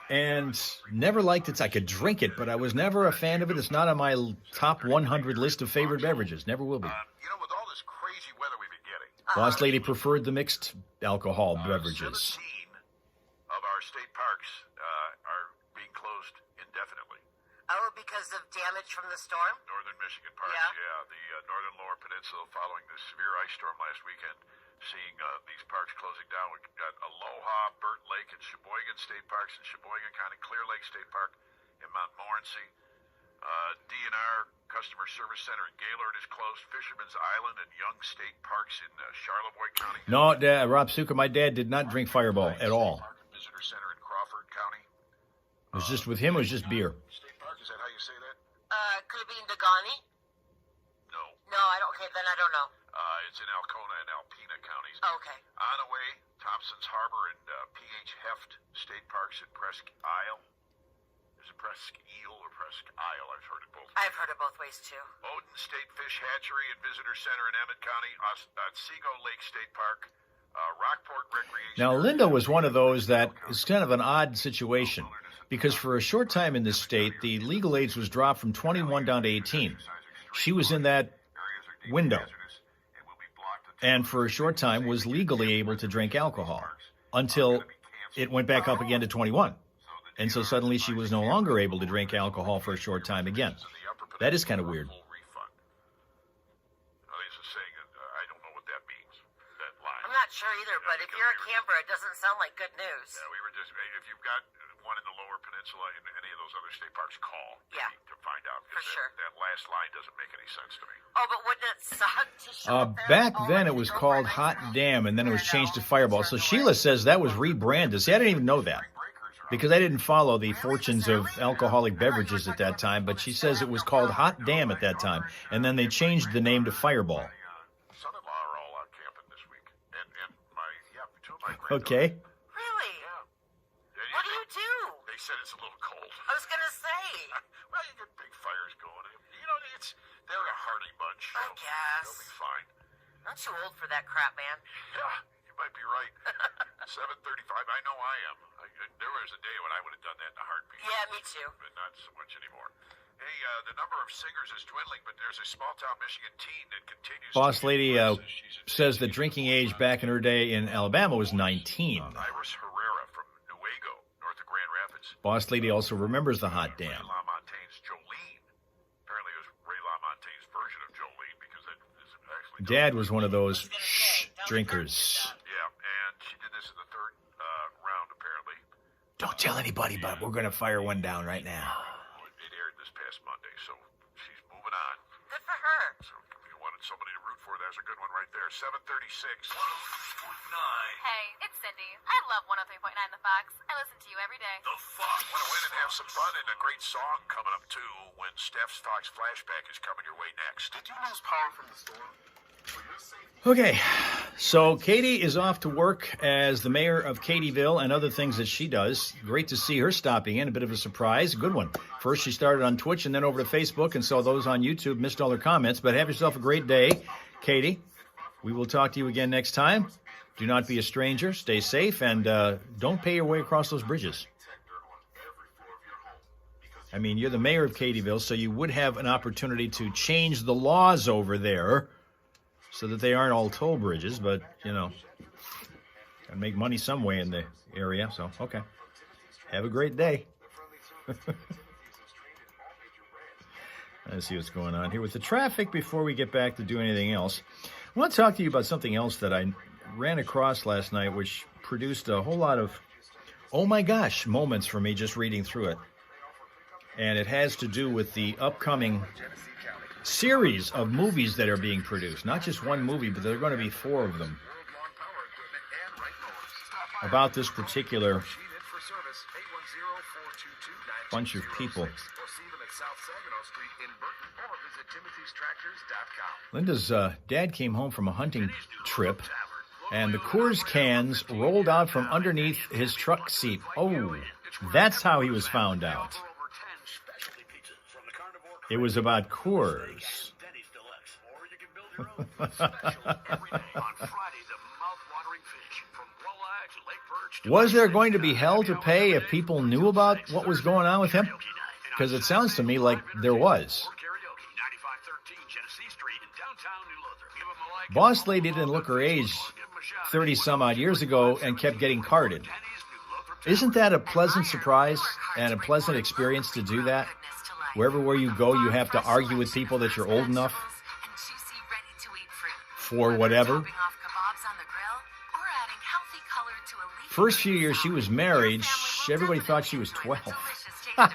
A: And never liked it. I could drink it, but I was never a fan of it. It's not on my top 100 list of favorite beverages. Never will be.
C: With all this crazy weather we've been getting,
A: Boss Lady preferred the mixed alcohol beverages.
C: 17 of our state parks are being closed indefinitely.
B: Oh, because of damage from the storm?
C: Northern Michigan parks, the northern lower peninsula following the severe ice storm last weekend, seeing these parks closing down. We've got Aloha, Burt Lake, and Sheboygan State Parks in Sheboygan County, Clear Lake State Park in Montmorency. DNR Customer Service Center in Gaylord is closed. Fisherman's Island and Young State Parks in Charlevoix County.
A: No, Rob Suka, my dad did not drink Fireball at all.
C: Visitor Center in Crawford County.
A: It was just, with him, it was just beer.
C: State Park, is that how you say that?
B: Could it be in Dagani?
C: No.
B: No, I don't. Okay, then I don't know.
C: It's in Alcona and Alpena counties.
B: Oh, okay.
C: Onaway, Thompson's Harbor, and P.H. Heft State Parks in Presque Isle. Is it Presque Isle or Presque Isle? I've heard it both.
B: I've heard it both ways, too.
C: Odin State Fish Hatchery and Visitor Center in Emmett County. Otsego Lake State Park. Rockport Recreation.
A: Now, Linda was one of those that is kind of an odd situation, because for a short time in this state, the legal age was dropped from 21 down to 18. She was in that window, and for a short time was legally able to drink alcohol until it went back up again to 21. And so suddenly she was no longer able to drink alcohol for a short time again. That is kind of weird.
B: I'm not sure either, but if you're a camper, it doesn't sound like good news.
C: Yeah, we were just, if you've got one in the lower peninsula in any of those other state parks, call to find out.
B: For sure.
C: That last line doesn't make any sense to me.
B: Oh, but wouldn't it suck to show up there?
A: Back then it was called Hot Damn, and then it was changed to Fireball. So Sheila says that was rebranded. See, I didn't even know that, because I didn't follow the fortunes of alcoholic beverages at that time, but she says it was called Hot Damn at that time, and then they changed the name to Fireball.
C: Son-in-law are all out camping this week, and two of my
A: Okay.
B: Really?
C: Yeah.
B: What do you do?
C: They said it's a little cold.
B: I was going to say.
C: Well, you get big fires going. They're a hardy bunch.
B: I guess.
C: They'll be fine.
B: I'm too old for that crap, man.
C: Yeah, you might be right. 7:35. I know I am. There was a day when I would have done that in a heartbeat.
B: Yeah, me too.
C: But not so much anymore. Hey, the number of singers is dwindling, but there's a small-town Michigan teen that continues.
A: Boss Lady says the drinking age back in her day in Alabama was 19.
C: Iris Herrera from Newaygo, north of Grand Rapids.
A: Boss Lady also remembers the hot
C: Ray
A: dam.
C: LaMontagne's Jolene. Apparently it was Ray LaMontagne's version of Jolene because it is actually.
A: Dad was one of those drinkers.
C: Yeah, and she did this in the third round, apparently.
A: Don't tell anybody, but we're going to fire one down right now.
C: It aired this past Monday, so she's moving on.
B: Good for her.
C: So if you wanted somebody to root for, there's a good one right there. 7:36. 103.9.
D: Hey, it's Cindy. I love 103.9 The Fox. I listen to you every day.
C: The Fox. Want to win and have some fun, and a great song coming up too when Steph's Fox Flashback is coming your way next.
E: Did you lose power from the storm? For your safety.
A: Okay, so Katie is off to work as the mayor of Katyville and other things that she does. Great to see her stopping in. A bit of a surprise. Good one. First, she started on Twitch and then over to Facebook, and so those on YouTube missed all her comments. But have yourself a great day, Katie. We will talk to you again next time. Do not be a stranger. Stay safe, and don't pay your way across those bridges. I mean, you're the mayor of Katyville, so you would have an opportunity to change the laws over there so that they aren't all toll bridges, but, you know, gotta make money some way in the area, so, okay. Have a great day. Let's see what's going on here with the traffic before we get back to do anything else. I want to talk to you about something else that I ran across last night, which produced a whole lot of, oh my gosh, moments for me just reading through it. And it has to do with the upcoming series of movies that are being produced. Not just one movie, but there are going to be 4 of them about this particular bunch of people. Linda's dad came home from a hunting trip, and the Coors cans rolled out from underneath his truck seat. Oh, that's how he was found out. It was about Coors. Was there going to be hell to pay if people knew about what was going on with him? Because it sounds to me like there was. Boss Lady didn't look her age 30-some-odd years ago and kept getting carded. Isn't that a pleasant surprise and a pleasant experience to do that? Wherever you go, you have to argue with people that you're old enough for whatever. First few years she was married, everybody thought she was 12.
D: Plus, you'll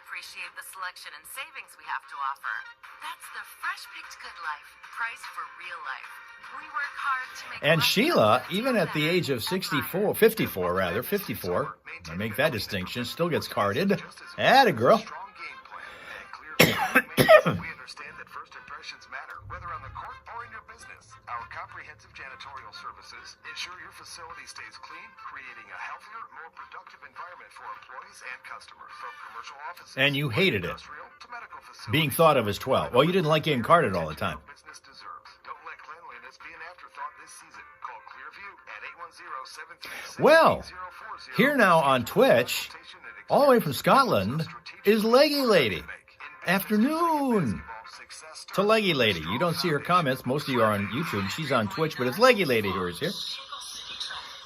D: appreciate the selection and savings we have to offer. That's the fresh-picked good life, priced for real life. We work hard to make.
A: And Sheila, even at the age of 54, I make that distinction, still gets carded. Atta girl.
E: We understand that first impressions matter, whether on the court or in your business. Our comprehensive janitorial services ensure your facility stays clean, creating a healthier, more productive environment for employees and customers. From commercial offices,
A: And you hated it,
E: industrial to medical facilities,
A: being thought of as 12. Well, you didn't like getting carded all the time.
E: business deserves. Don't let cleanliness be an afterthought this season. Call Clearview at 810-737-8040.
A: Well, here now on Twitch, all the way from Scotland, is Leggy Lady. Afternoon to Leggy Lady. You don't see her comments. Most of you are on YouTube. She's on Twitch, but it's Leggy Lady who is here.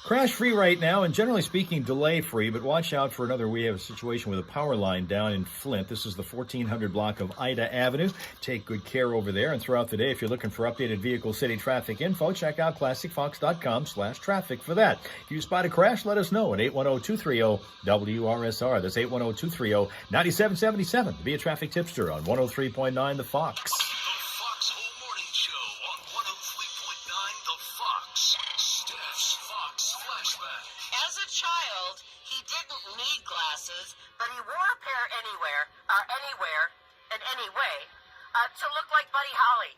A: Crash free right now, and generally speaking, delay free, but watch out for another. We have a situation with a power line down in Flint. This is the 1400 block of Ida Avenue. Take good care over there. And throughout the day, if you're looking for updated vehicle city traffic info, check out classicfox.com/traffic for that. If you spot a crash, let us know at 810-230-WRSR. That's 810-230-9777 to be a traffic tipster on 103.9 The Fox.
C: The Fox Whole Morning Show on 103.9 The Fox. Steph's Fox Flashback.
B: As a child, he didn't need glasses, but he wore a pair anywhere, and anyway, to look like Buddy Holly,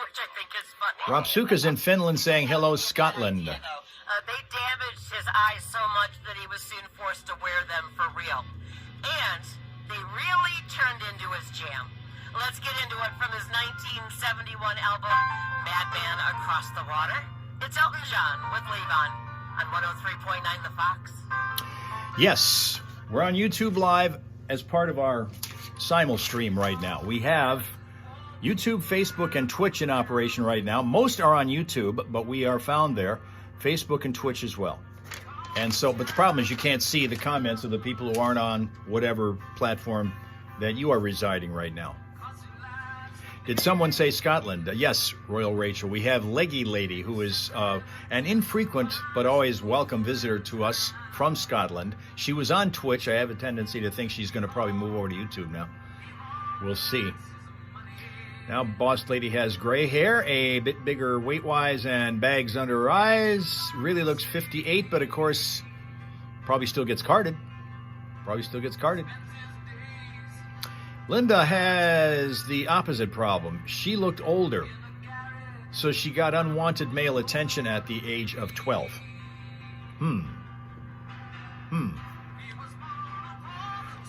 B: which I think is funny.
A: Rob Suka's in Finland saying hello, Scotland.
B: They damaged his eyes so much that he was soon forced to wear them for real. And they really turned into his jam. Let's get into it from his 1971 album, Madman Across the Water. It's Elton John with Levon on 103.9 The Fox.
A: Yes, we're on YouTube Live as part of our simul stream right now. We have YouTube, Facebook, and Twitch in operation right now. Most are on YouTube, but we are found there. Facebook and Twitch as well. And so, but the problem is you can't see the comments of the people who aren't on whatever platform that you are residing right now. Did someone say Scotland? Yes, Royal Rachel. We have Leggy Lady, who is an infrequent but always welcome visitor to us from Scotland. She was on Twitch. I have a tendency to think she's going to probably move over to YouTube now. We'll see. Now, Boss Lady has gray hair, a bit bigger weight-wise, and bags under her eyes. Really looks 58, but of course, probably still gets carded. Linda has the opposite problem. She looked older, so she got unwanted male attention at the age of 12.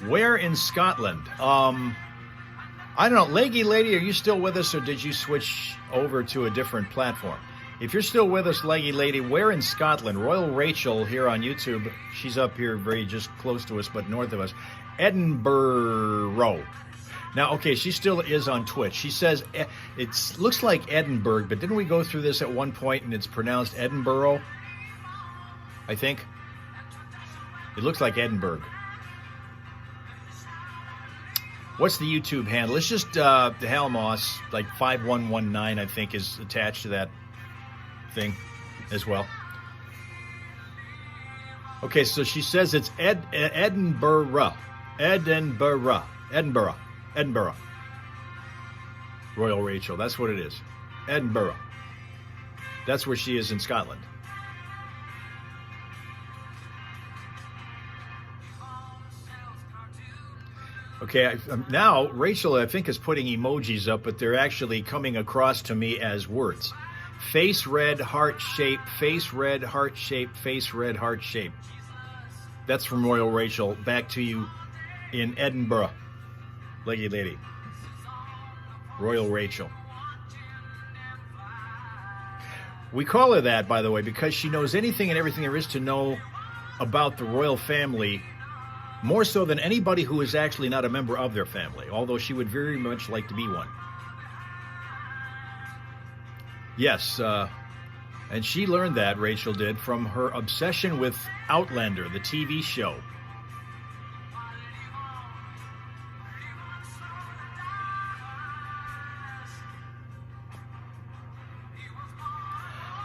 A: Where in Scotland? I don't know. Leggy Lady, are you still with us, or did you switch over to a different platform? If you're still with us, Leggy Lady, where in Scotland? Royal Rachel here on YouTube. She's up here very just close to us, but north of us. Edinburgh. Now, okay, she still is on Twitch. She says it looks like Edinburgh, but didn't we go through this at one point and it's pronounced Edinburgh? I think. It looks like Edinburgh. What's the YouTube handle? It's just the Hal Maas, like 5119, I think, is attached to that thing as well. Okay, so she says it's Edinburgh. Royal Rachel, that's what it is. Edinburgh. That's where she is in Scotland. Okay, now Rachel, I think, is putting emojis up, but they're actually coming across to me as words. Face red, heart shape, face red, heart shape, face red, heart shape. That's from Royal Rachel. Back to you in Edinburgh, Leggy Lady. Royal Rachel. We call her that, by the way, because she knows anything and everything there is to know about the royal family, more so than anybody who is actually not a member of their family, although she would very much like to be one. Yes, and she learned that, Rachel did, from her obsession with Outlander, the TV show.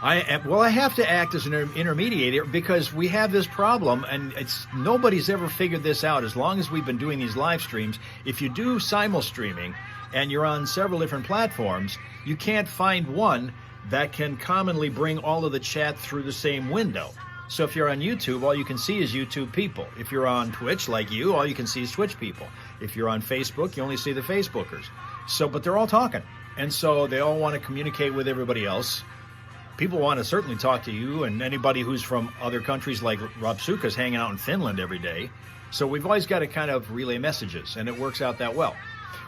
A: I have to act as an intermediator because we have this problem, and nobody's ever figured this out. As long as we've been doing these live streams, if you do simul streaming and you're on several different platforms, you can't find one that can commonly bring all of the chat through the same window. So if you're on YouTube, all you can see is YouTube people. If you're on Twitch, like you, all you can see is Twitch people. If you're on Facebook, you only see the Facebookers. But they're all talking, and so they all want to communicate with everybody else. People want to certainly talk to you and anybody who's from other countries, like Rob Suka's hanging out in Finland every day. So we've always got to kind of relay messages, and it works out that well,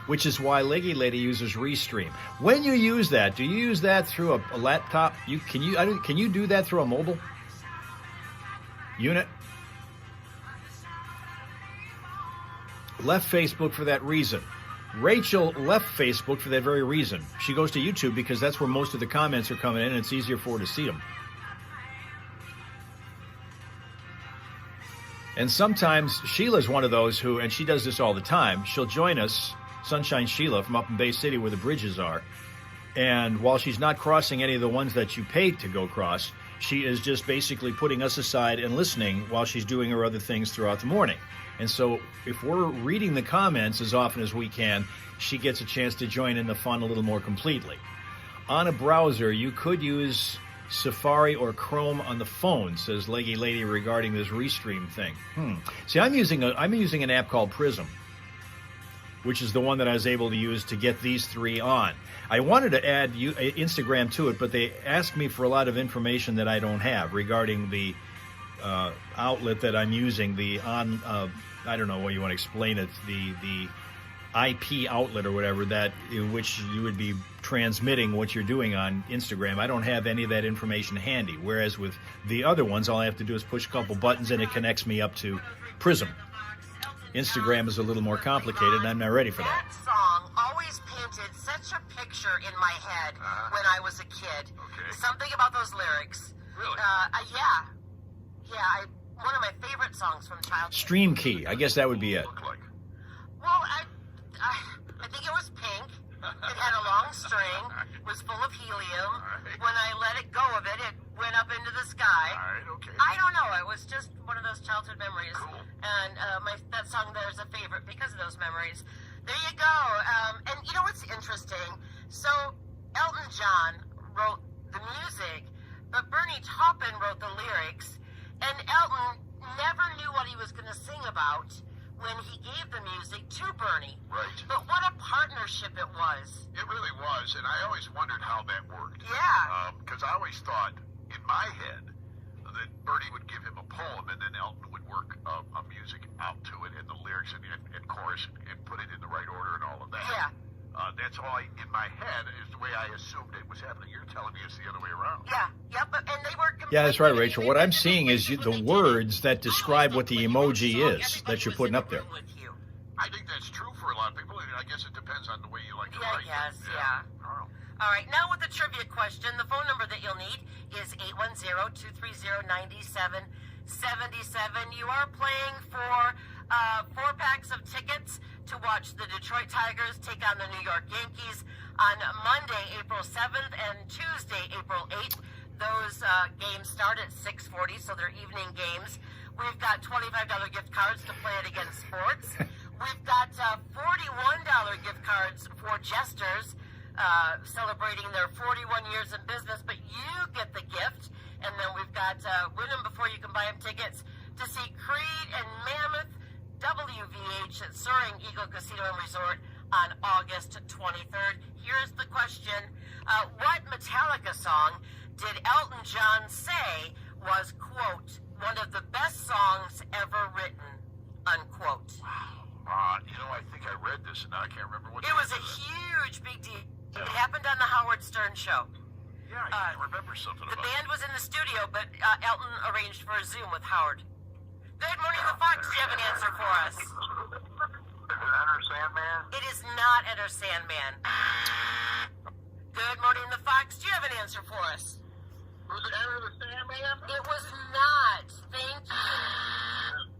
A: which is why Leggy Lady uses Restream. When you use that, do you use that through a laptop? Can you do that through a mobile unit? Left Facebook for that reason. Rachel left Facebook for that very reason. She goes to YouTube because that's where most of the comments are coming in, and it's easier for her to see them. And sometimes Sheila's one of those who, and she does this all the time, she'll join us, Sunshine Sheila from up in Bay City where the bridges are, and while she's not crossing any of the ones that you pay to go cross, she is just basically putting us aside and listening while she's doing her other things throughout the morning. And so if we're reading the comments as often as we can, she gets a chance to join in the fun a little more completely. On a browser, you could use Safari or Chrome on the phone, says Leggy Lady regarding this Restream thing. See, I'm using an app called Prism, which is the one that I was able to use to get these three on. I wanted to add Instagram to it, but they asked me for a lot of information that I don't have regarding the outlet that I'm using, I don't know what you want to explain it, the IP outlet or whatever that in which you would be transmitting what you're doing on Instagram. I don't have any of that information handy. Whereas with the other ones, all I have to do is push a couple buttons and it connects me up to Prism. Instagram is a little more complicated, and I'm not ready for that.
B: That song always painted such a picture in my head when I was a kid.
C: Okay.
B: Something about those lyrics.
C: Really?
B: Yeah. One of my favorite songs from childhood.
A: Stream Key, I guess that would be it.
C: Look like.
B: Well, I think it was pink. It had a long string. It was full of helium.
C: Right.
B: When I let it go of it, it went up into the sky.
C: All right, okay.
B: I don't know. It was just one of those childhood memories.
C: Cool.
B: And that song there is a favorite because of those memories. There you go. And you know what's interesting? So Elton John wrote the music, but Bernie Taupin wrote the lyrics. And Elton never knew what he was going to sing about when he gave the music to Bernie.
C: Right.
B: But what a partnership it was.
C: It really was, and I always wondered how that worked.
B: Yeah.
C: Because I always thought, in my head, that Bernie would give him a poem, and then Elton would work a music out to it, and the lyrics and chorus, and put it in the right order and all of that.
B: Yeah.
C: That's all in my head is the way I assumed it was happening. You're telling me it's the other way around.
B: Yeah, and they were completely...
A: Yeah, that's right, Rachel. What I'm seeing is the words that describe what the emoji is that you're putting up there.
C: I think that's true for a lot of people, and I guess it depends on the way you like to
B: Yeah,
C: write.
B: yes, yeah.
C: Oh.
B: All right, now with the trivia question, the phone number that you'll need is 810-230-9777. You are playing for 4 packs of tickets to watch the Detroit Tigers take on the New York Yankees on Monday, April 7th, and Tuesday, April 8th. Those games start at 6:40, so they're evening games. We've got $25 gift cards to play it against sports. We've got $41 gift cards for Jesters, celebrating their 41 years in business, but you get the gift. And then we've got win them before you can buy them tickets to see Creed and Mammoth WVH at Soaring Eagle Casino and Resort on August 23rd. Here's the question. What Metallica song did Elton John say was, quote, one of the best songs ever written, unquote?
C: I think I read this, and now I can't remember what
B: It was a huge, big deal. It happened on the Howard Stern show.
C: Yeah, I remember something
B: The
C: about
B: band was in the studio, but Elton arranged for a Zoom with Howard. Good morning, The Fox. Do you have an answer for us?
C: Is it Enter Sandman?
B: It is not Enter Sandman. Good morning, The Fox. Do you have an answer for us?
C: Was it Enter the Sandman?
B: It was not. Thank you.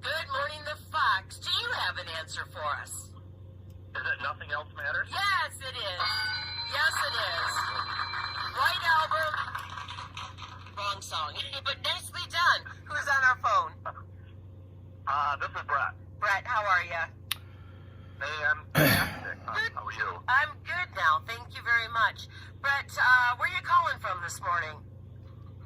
B: Good morning, The Fox. Do you have an answer for us?
C: Is it Nothing Else Matters?
B: Yes, it is. Yes, it is. Right album. Wrong song. But nicely done. Who's on our phone?
C: This is Brett.
B: Brett, how are you?
C: Hey, I'm fantastic. How are you?
B: I'm good now. Thank you very much. Brett, where are you calling from this morning?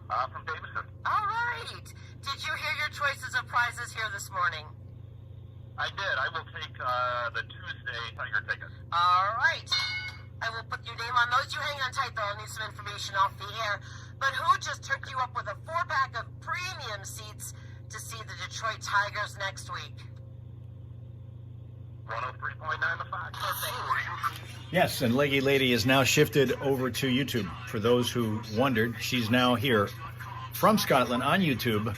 C: From Davidson.
B: All right. Did you hear your choices of prizes here this morning?
C: I did. I will take the Tuesday Tiger tickets.
B: All right. I will put your name on those. You hang on tight, though. I'll need some information off the air. But who just hooked you up with a 4-pack of premium seats to see the Detroit Tigers next week?
C: 103.9 The Fox.
B: Perfect.
A: Yes, and Leggy Lady is now shifted over to YouTube. For those who wondered, she's now here from Scotland on YouTube.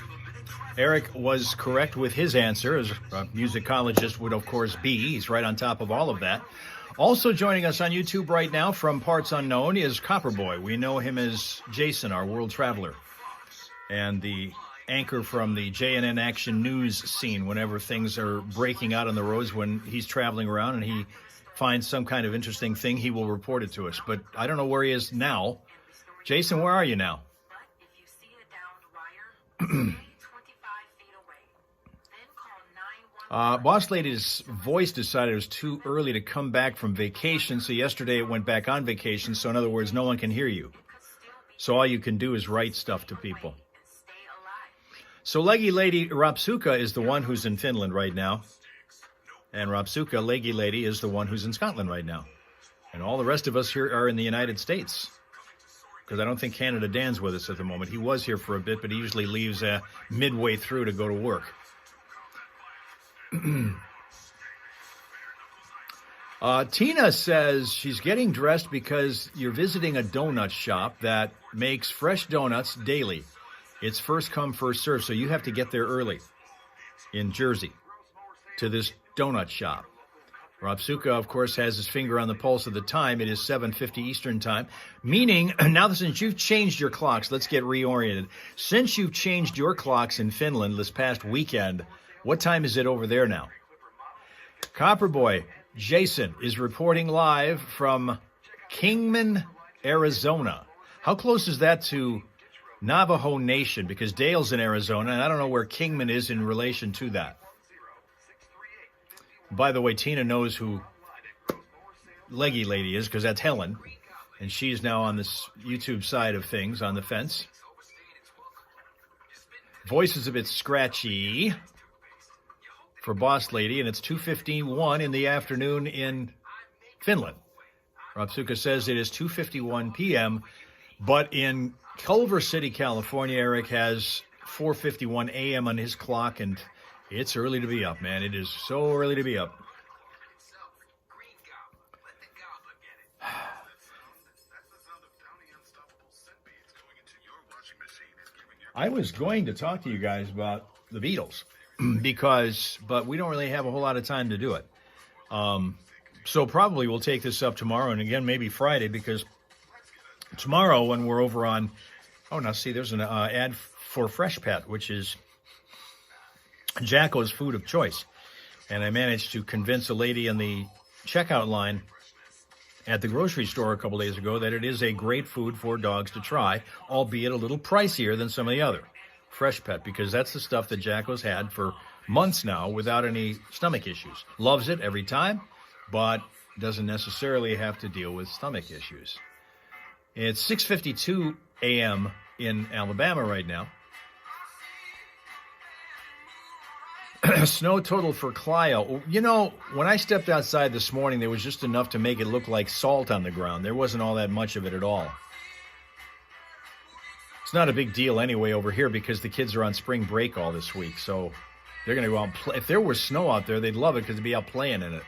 A: Eric was correct with his answer, as a musicologist would, of course, be. He's right on top of all of that. Also joining us on YouTube right now from parts unknown is Copperboy. We know him as Jason, our world traveler, and the anchor from the JNN Action News scene whenever things are breaking out on the roads. When he's traveling around and he finds some kind of interesting thing, he will report it to us. But I don't know where he is now. Jason, where are you now? Boss Lady's voice decided it was too early to come back from vacation, so yesterday it went back on vacation, so in other words, no one can hear you. So all you can do is write stuff to people. So Leggy Lady Rapsuka is the one who's in Finland right now, and Rapsuka, Leggy Lady, is the one who's in Scotland right now. And all the rest of us here are in the United States, because I don't think Canada Dan's with us at the moment. He was here for a bit, but he usually leaves midway through to go to work. Tina says she's getting dressed because you're visiting a donut shop that makes fresh donuts daily. It's first come, first serve, so you have to get there early in Jersey to this donut shop. Rob Suka, of course, has his finger on the pulse of the time. It is 7:50 Eastern time, meaning now since you've changed your clocks, let's get reoriented. Since you've changed your clocks in Finland this past weekend, what time is it over there now? Copperboy Jason is reporting live from Kingman, Arizona. How close is that to Navajo Nation? Because Dale's in Arizona, and I don't know where Kingman is in relation to that. By the way, Tina knows who Leggy Lady is because that's Helen, and she's now on this YouTube side of things on the fence. Voice is a bit scratchy for Boss Lady, and it's 2:51 in the afternoon in Finland. Rob Suka says it is 2:51 p.m., but in Culver City, California, Eric has 4:51 a.m. on his clock, and it's early to be up, man. It is so early to be up. I was going to talk to you guys about the Beatles but we don't really have a whole lot of time to do it. So probably we'll take this up tomorrow and again maybe Friday, because tomorrow when we're over on, now see, there's an ad for Fresh Pet, which is Jacko's food of choice. And I managed to convince a lady in the checkout line at the grocery store a couple days ago that it is a great food for dogs to try, albeit a little pricier than some of the other. Fresh Pet, because that's the stuff that Jacko's had for months now without any stomach issues. Loves it every time, but doesn't necessarily have to deal with stomach issues. It's 6:52 a.m. in Alabama right now. Snow total for Clio. You know, when I stepped outside this morning, there was just enough to make it look like salt on the ground. There wasn't all that much of it at all. It's not a big deal anyway over here because the kids are on spring break all this week. So they're going to go out and play. If there was snow out there, they'd love it because they'd be out playing in it.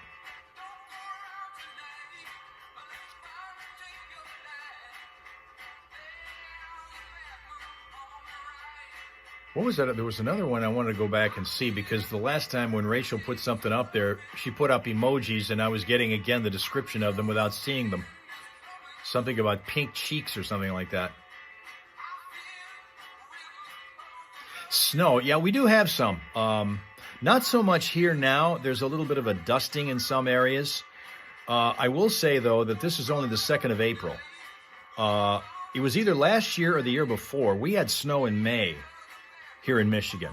A: What was that? There was another one I wanted to go back and see, because the last time when Rachel put something up there, she put up emojis and I was getting again the description of them without seeing them. Something about pink cheeks or something like that. Snow. Yeah, we do have some. Not so much here now. There's a little bit of a dusting in some areas. I will say, though, that this is only the 2nd of April. It was either last year or the year before. We had snow in May here in Michigan.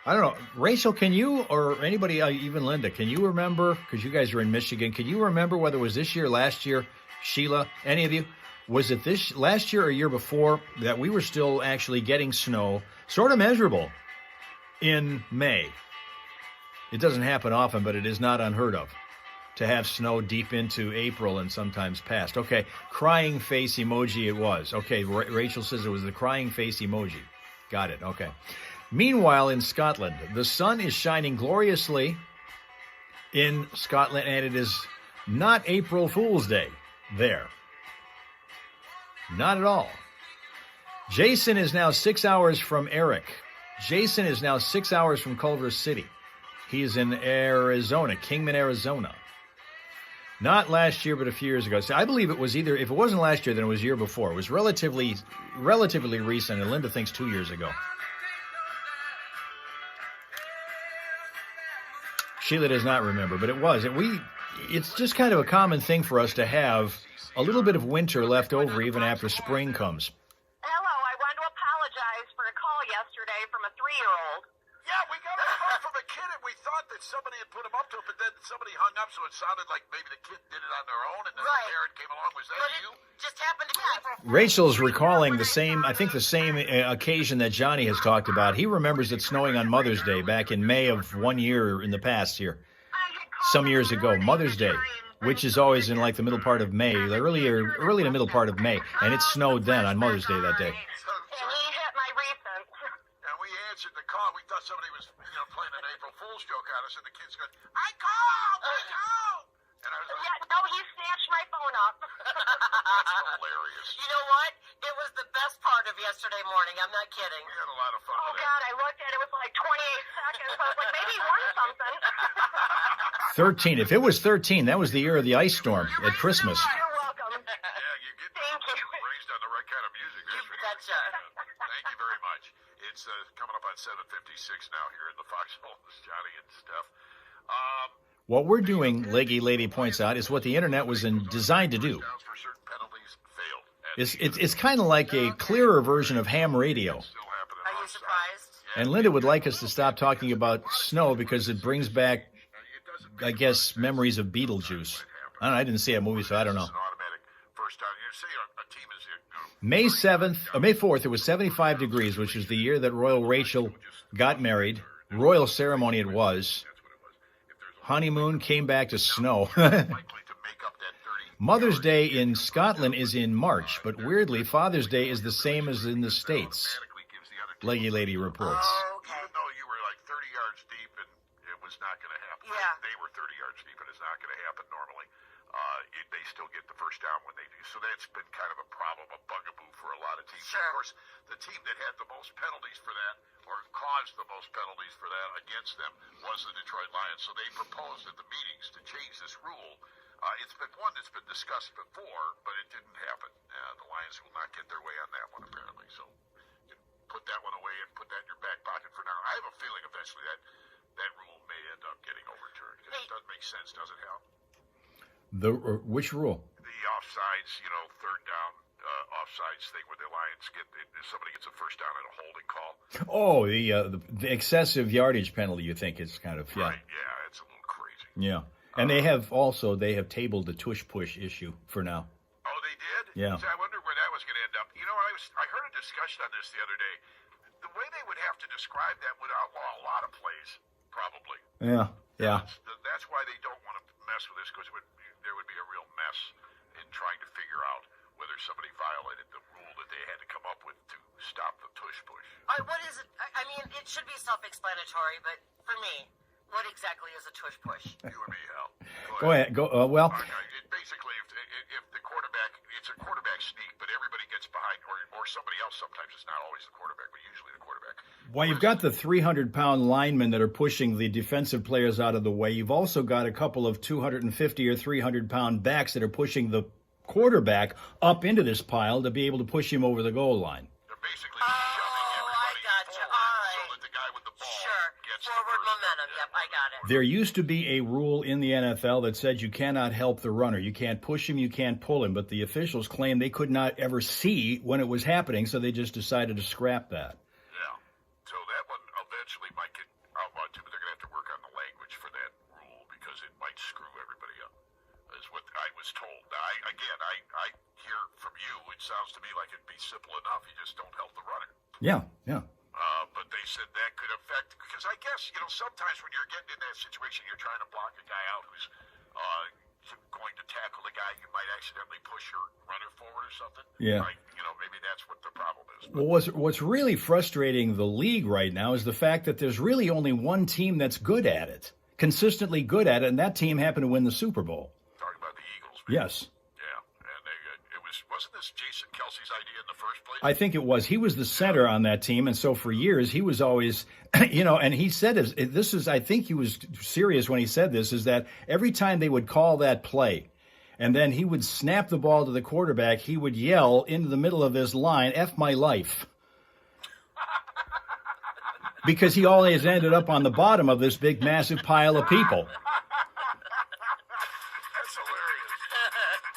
A: I don't know. Rachel, can you, or anybody, even Linda, can you remember, because you guys are in Michigan, can you remember whether it was this year, last year, Sheila, any of you? Was it this last year or year before that we were still actually getting snow, sort of measurable, in May? It doesn't happen often, but it is not unheard of to have snow deep into April and sometimes past. Okay, crying face emoji it was. Okay, Rachel says it was the crying face emoji. Got it, okay. Meanwhile, in Scotland, the sun is shining gloriously in Scotland, and it is not April Fool's Day there. Not at all. Jason is now 6 hours from Eric. Jason is now 6 hours from Culver City. He's in Arizona, Kingman, Arizona. Not last year, but a few years ago. So I believe it was either, if it wasn't last year, then it was the year before. It was relatively recent, and Linda thinks 2 years ago. Sheila does not remember, but it was. It's just kind of a common thing for us to have a little bit of winter left over even after spring comes.
F: Hello, I wanted to apologize for a call yesterday from a 3-year-old.
C: Yeah, we got a call from a kid, and we thought that somebody had put him up to it, but then somebody hung up, so it sounded like maybe the kid did it on their own, and then the parent came along. Was that you?
B: Just happened to be.
A: Rachel's recalling the same occasion that Johnny has talked about. He remembers it snowing on Mother's Day back in May of 1 year in the past here. Some years ago, Mother's Day, which is always in like the middle part of May, early to middle part of May, and it snowed then on Mother's Day that day.
F: And he hit my recent.
C: And we answered the call. We we thought somebody was, playing an April Fool's joke on us, and the kids going, I called! And I was like,
F: Yeah, no, he snatched my phone up.
C: that's hilarious.
B: You know what? It was the best part of yesterday morning. I'm not kidding.
C: We had a lot of fun
F: Oh,
C: with that.
F: God, I looked at it. It was like 28 seconds. I was like, maybe he won something.
A: 13. If it was 13, that was the year of the ice storm at Christmas.
F: You're welcome.
C: Yeah, you get
F: Thank you.
C: raised on the right kind of music.
B: You
C: That's for
B: betcha.
C: Thank you very much. It's coming up on 7:56 now here in the Foxhole. Johnny and Steph.
A: What we're doing, Leggy Lady points out, is what the internet was designed to do.
C: Touchdowns for certain penalties failed.
A: It's kind of like a clearer version of ham radio.
C: Still happening
B: Are you
C: offside.
B: surprised?
A: And Linda would like us to stop talking about snow because it brings back, I guess, memories of Beetlejuice. I don't know, I didn't see that movie, so I don't know.
C: It's an automatic first down. You say a team is
A: May 7th, or May 4th, it was 75 degrees, which is the year that Royal Rachel got married. Royal ceremony it was. Honeymoon came back to snow.
C: likely to make up that 30.
A: Mother's Day in Scotland is in March, but weirdly, Father's Day is the same as in the States,
C: Automatically gives the other team.
A: Leggy Lady reports.
B: Oh, okay.
C: Even though you were like 30 yards deep and it was not going to happen.
B: Yeah.
C: They were 30 yards deep and it's not going to happen normally. They still get the first down when they do. So that's been kind of a problem, a bugaboo for a lot of teams.
B: Sure.
C: Of course, the team that had the most penalties for that or caused the most penalties for that against them was the Detroit Lions. So they proposed at the meetings to change this rule. It's been one that's been discussed before, but it didn't happen. The Lions will not get their way on that one, apparently. So you can put that one away and put that in your back pocket for now. I have a feeling eventually that rule may end up getting overturned because it doesn't make sense, does it, Hal?
A: Which rule?
C: The offsides, third down offsides thing where the Lions if somebody gets a first down and a holding call.
A: Oh, the excessive yardage penalty, you think is kind of, yeah.
C: Right, yeah, it's a little crazy.
A: Yeah. And they have tabled the tush-push issue for now.
C: Oh, they did?
A: Yeah.
C: See, I wonder where that was going to end up. I heard a discussion on this the other day. The way they would have to describe that would outlaw a lot of plays, probably.
A: Yeah, yeah.
C: That's why they don't want to mess with this because there would be a real mess in trying to figure out whether somebody violated the rule that they had to come up with to stop the tush push.
B: All right, what is it? I mean, it should be self-explanatory, but for me, what exactly is a tush push?
C: You and me, Hal.
A: Go ahead. Well,
C: Basically, if the quarterback, it's a quarterback sneak, but everybody gets behind, or somebody else. Sometimes it's not always the quarterback, but usually the quarterback.
A: well, you've got the 300-pound linemen that are pushing the defensive players out of the way. You've also got a couple of 250 or 300-pound backs that are pushing the quarterback up into this pile to be able to push him over the goal line.
C: They're basically shoving everybody
B: gotcha.
C: forward
B: All right.
C: so that the guy with the ball
B: Sure.
C: gets the
B: Forward
C: first
B: momentum.
C: down.
B: Yep, I got it.
A: There used to be a rule in the NFL that said you cannot help the runner. You can't push him, you can't pull him. But the officials claimed they could not ever see when it was happening, so they just decided to scrap that.
C: Yeah. So that one eventually might get outlawed too, but they're going to have to work on the language for that rule because it might screw everybody up, is what I was told. I hear from you, it sounds to me like it'd be simple enough. You just don't help the runner.
A: Yeah, yeah.
C: But they said that could affect, because I guess, sometimes when you're getting in that situation, you're trying to block a guy out who's going to tackle the guy, you might accidentally push your runner forward or something.
A: Yeah.
C: Like, maybe that's what the problem is.
A: Well, what's really frustrating the league right now is the fact that there's really only one team that's good at it, consistently good at it, and that team happened to win the Super Bowl.
C: Talking about the Eagles.
A: Yes.
C: Yeah, and wasn't this Jason Kelsey's idea in the first place?
A: I think it was. He was the center on that team, and so for years he was always, and he said this is, I think he was serious when he said this, is that every time they would call that play, and then he would snap the ball to the quarterback, he would yell into the middle of his line, "F my life." Because he always ended up on the bottom of this big, massive pile of people.
C: That's hilarious.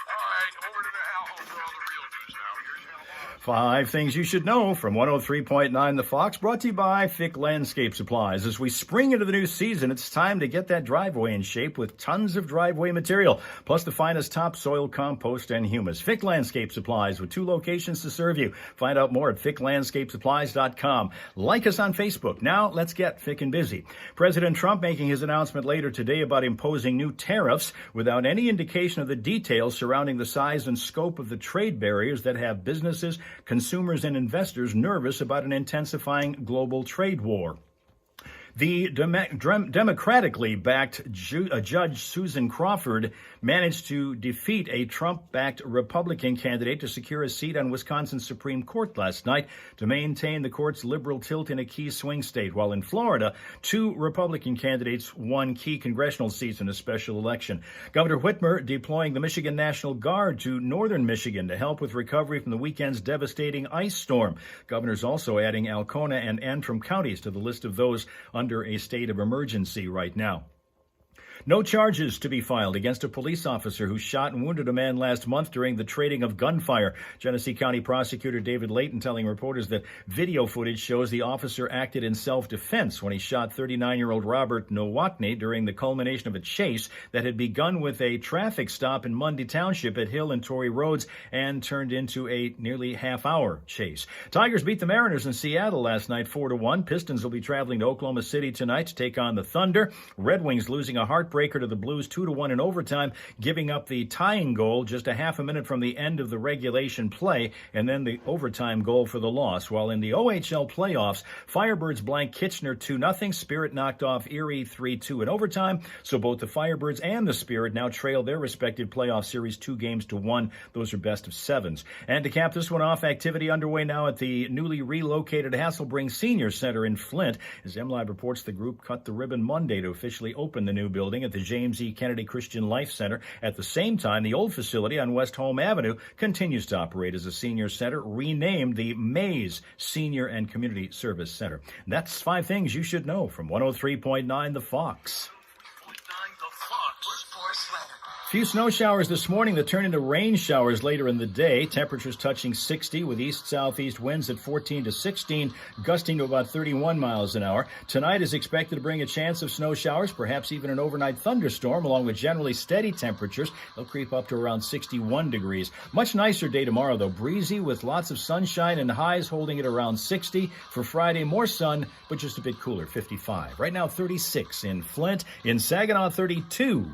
C: All right, over to the Hal Home for all the real news now. Here's Hal Maas.
A: 5 things you should know from 103.9 The Fox, brought to you by Fick Landscape Supplies. As we spring into the new season, it's time to get that driveway in shape with tons of driveway material, plus the finest topsoil, compost, and humus. Fick Landscape Supplies with 2 locations to serve you. Find out more at ficklandscapesupplies.com. Like us on Facebook. Now, let's get Fick and busy. President Trump making his announcement later today about imposing new tariffs without any indication of the details surrounding the size and scope of the trade barriers that have businesses, consumers, and investors nervous about an intensifying global trade war. The democratically backed Judge Susan Crawford managed to defeat a Trump-backed Republican candidate to secure a seat on Wisconsin's Supreme Court last night to maintain the court's liberal tilt in a key swing state, while in Florida, 2 Republican candidates won key congressional seats in a special election. Governor Whitmer deploying the Michigan National Guard to northern Michigan to help with recovery from the weekend's devastating ice storm. Governor's also adding Alcona and Antrim counties to the list of those under a state of emergency right now. No charges to be filed against a police officer who shot and wounded a man last month during the trading of gunfire. Genesee County Prosecutor David Layton telling reporters that video footage shows the officer acted in self-defense when he shot 39-year-old Robert Nowotny during the culmination of a chase that had begun with a traffic stop in Mundy Township at Hill and Torrey Roads and turned into a nearly half-hour chase. Tigers beat the Mariners in Seattle last night 4-1. Pistons will be traveling to Oklahoma City tonight to take on the Thunder. Red Wings losing a heartbreaker to the Blues 2-1 in overtime, giving up the tying goal just a half a minute from the end of the regulation play, and then the overtime goal for the loss. While in the OHL playoffs, Firebirds blanked Kitchener 2-0. Spirit knocked off Erie 3-2 in overtime. So both the Firebirds and the Spirit now trail their respective playoff series 2-1. Those are best of 7s. And to cap this one off, activity underway now at the newly relocated Hasselbring Senior Center in Flint. As MLive reports, the group cut the ribbon Monday to officially open the new building at the James E. Kennedy Christian Life Center. At the same time, the old facility on West Home Avenue continues to operate as a senior center, renamed the Mays Senior and Community Service Center. That's 5 things you should know from 103.9 The Fox. Few snow showers this morning that turn into rain showers later in the day. Temperatures touching 60 with east-southeast winds at 14 to 16, gusting to about 31 miles an hour. Tonight is expected to bring a chance of snow showers, perhaps even an overnight thunderstorm, along with generally steady temperatures. They'll creep up to around 61 degrees. Much nicer day tomorrow, though. Breezy with lots of sunshine and highs holding it around 60. For Friday, more sun, but just a bit cooler, 55. Right now, 36 in Flint. In Saginaw, 32.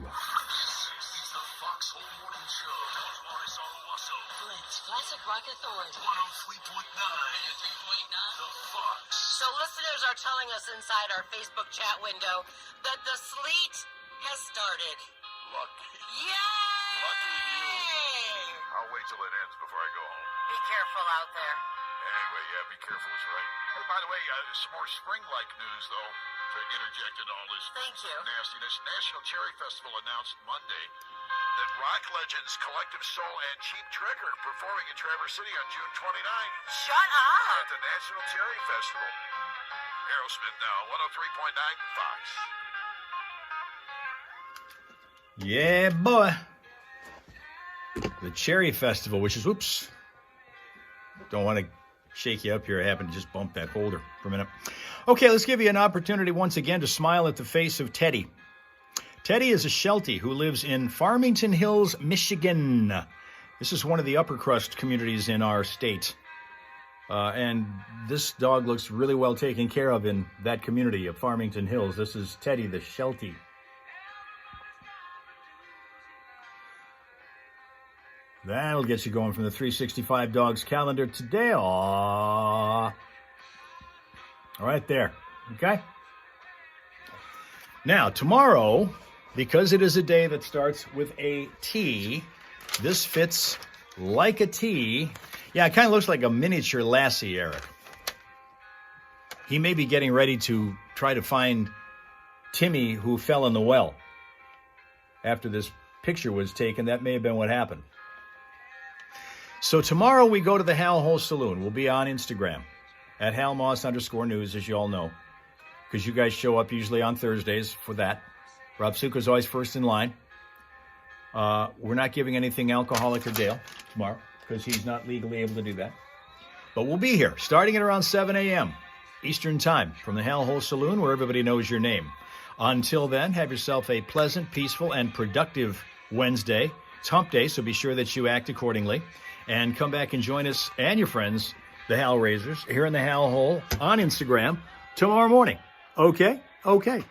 B: So listeners are telling us inside our Facebook chat window that the sleet has started.
C: Lucky.
B: Yay!
C: Lucky you. I'll wait till it ends before I go home.
B: Be careful out there.
C: Anyway, yeah, be careful is right. Hey, by the way, some more spring-like news, though, to interject into all this
B: Thank you.
C: nastiness. National Cherry Festival announced Monday that rock legends Collective Soul and Cheap Trick are performing in Traverse City on June 29
B: Shut up!
C: at the National Cherry Festival. Aerosmith now, 103.9 Fox.
A: Yeah, boy. The Cherry Festival, which is, oops, don't want to shake you up here. I happened to just bump that holder for a minute. Okay, let's give you an opportunity once again to smile at the face of Teddy. Teddy is a Sheltie who lives in Farmington Hills, Michigan. This is one of the upper crust communities in our state. And this dog looks really well taken care of in that community of Farmington Hills. This is Teddy the Sheltie. That'll get you going from the 365 Dogs calendar today. Aww. Right there. Okay? Now, tomorrow, because it is a day that starts with a T, this fits like a T. Yeah, it kind of looks like a miniature Lassie, Eric. He may be getting ready to try to find Timmy who fell in the well. After this picture was taken, that may have been what happened. So tomorrow we go to the Hal Hole Saloon. We'll be on Instagram at Hal Maas _news, as you all know, because you guys show up usually on Thursdays for that. Rob Suka's always first in line. We're not giving anything alcoholic or Dale tomorrow because he's not legally able to do that. But we'll be here starting at around 7 a.m. Eastern Time from the Hal Hole Saloon, where everybody knows your name. Until then, have yourself a pleasant, peaceful, and productive Wednesday. It's hump day, so be sure that you act accordingly. And come back and join us and your friends, the Hal Raisers, here in the Hal Hole on Instagram tomorrow morning. Okay? Okay.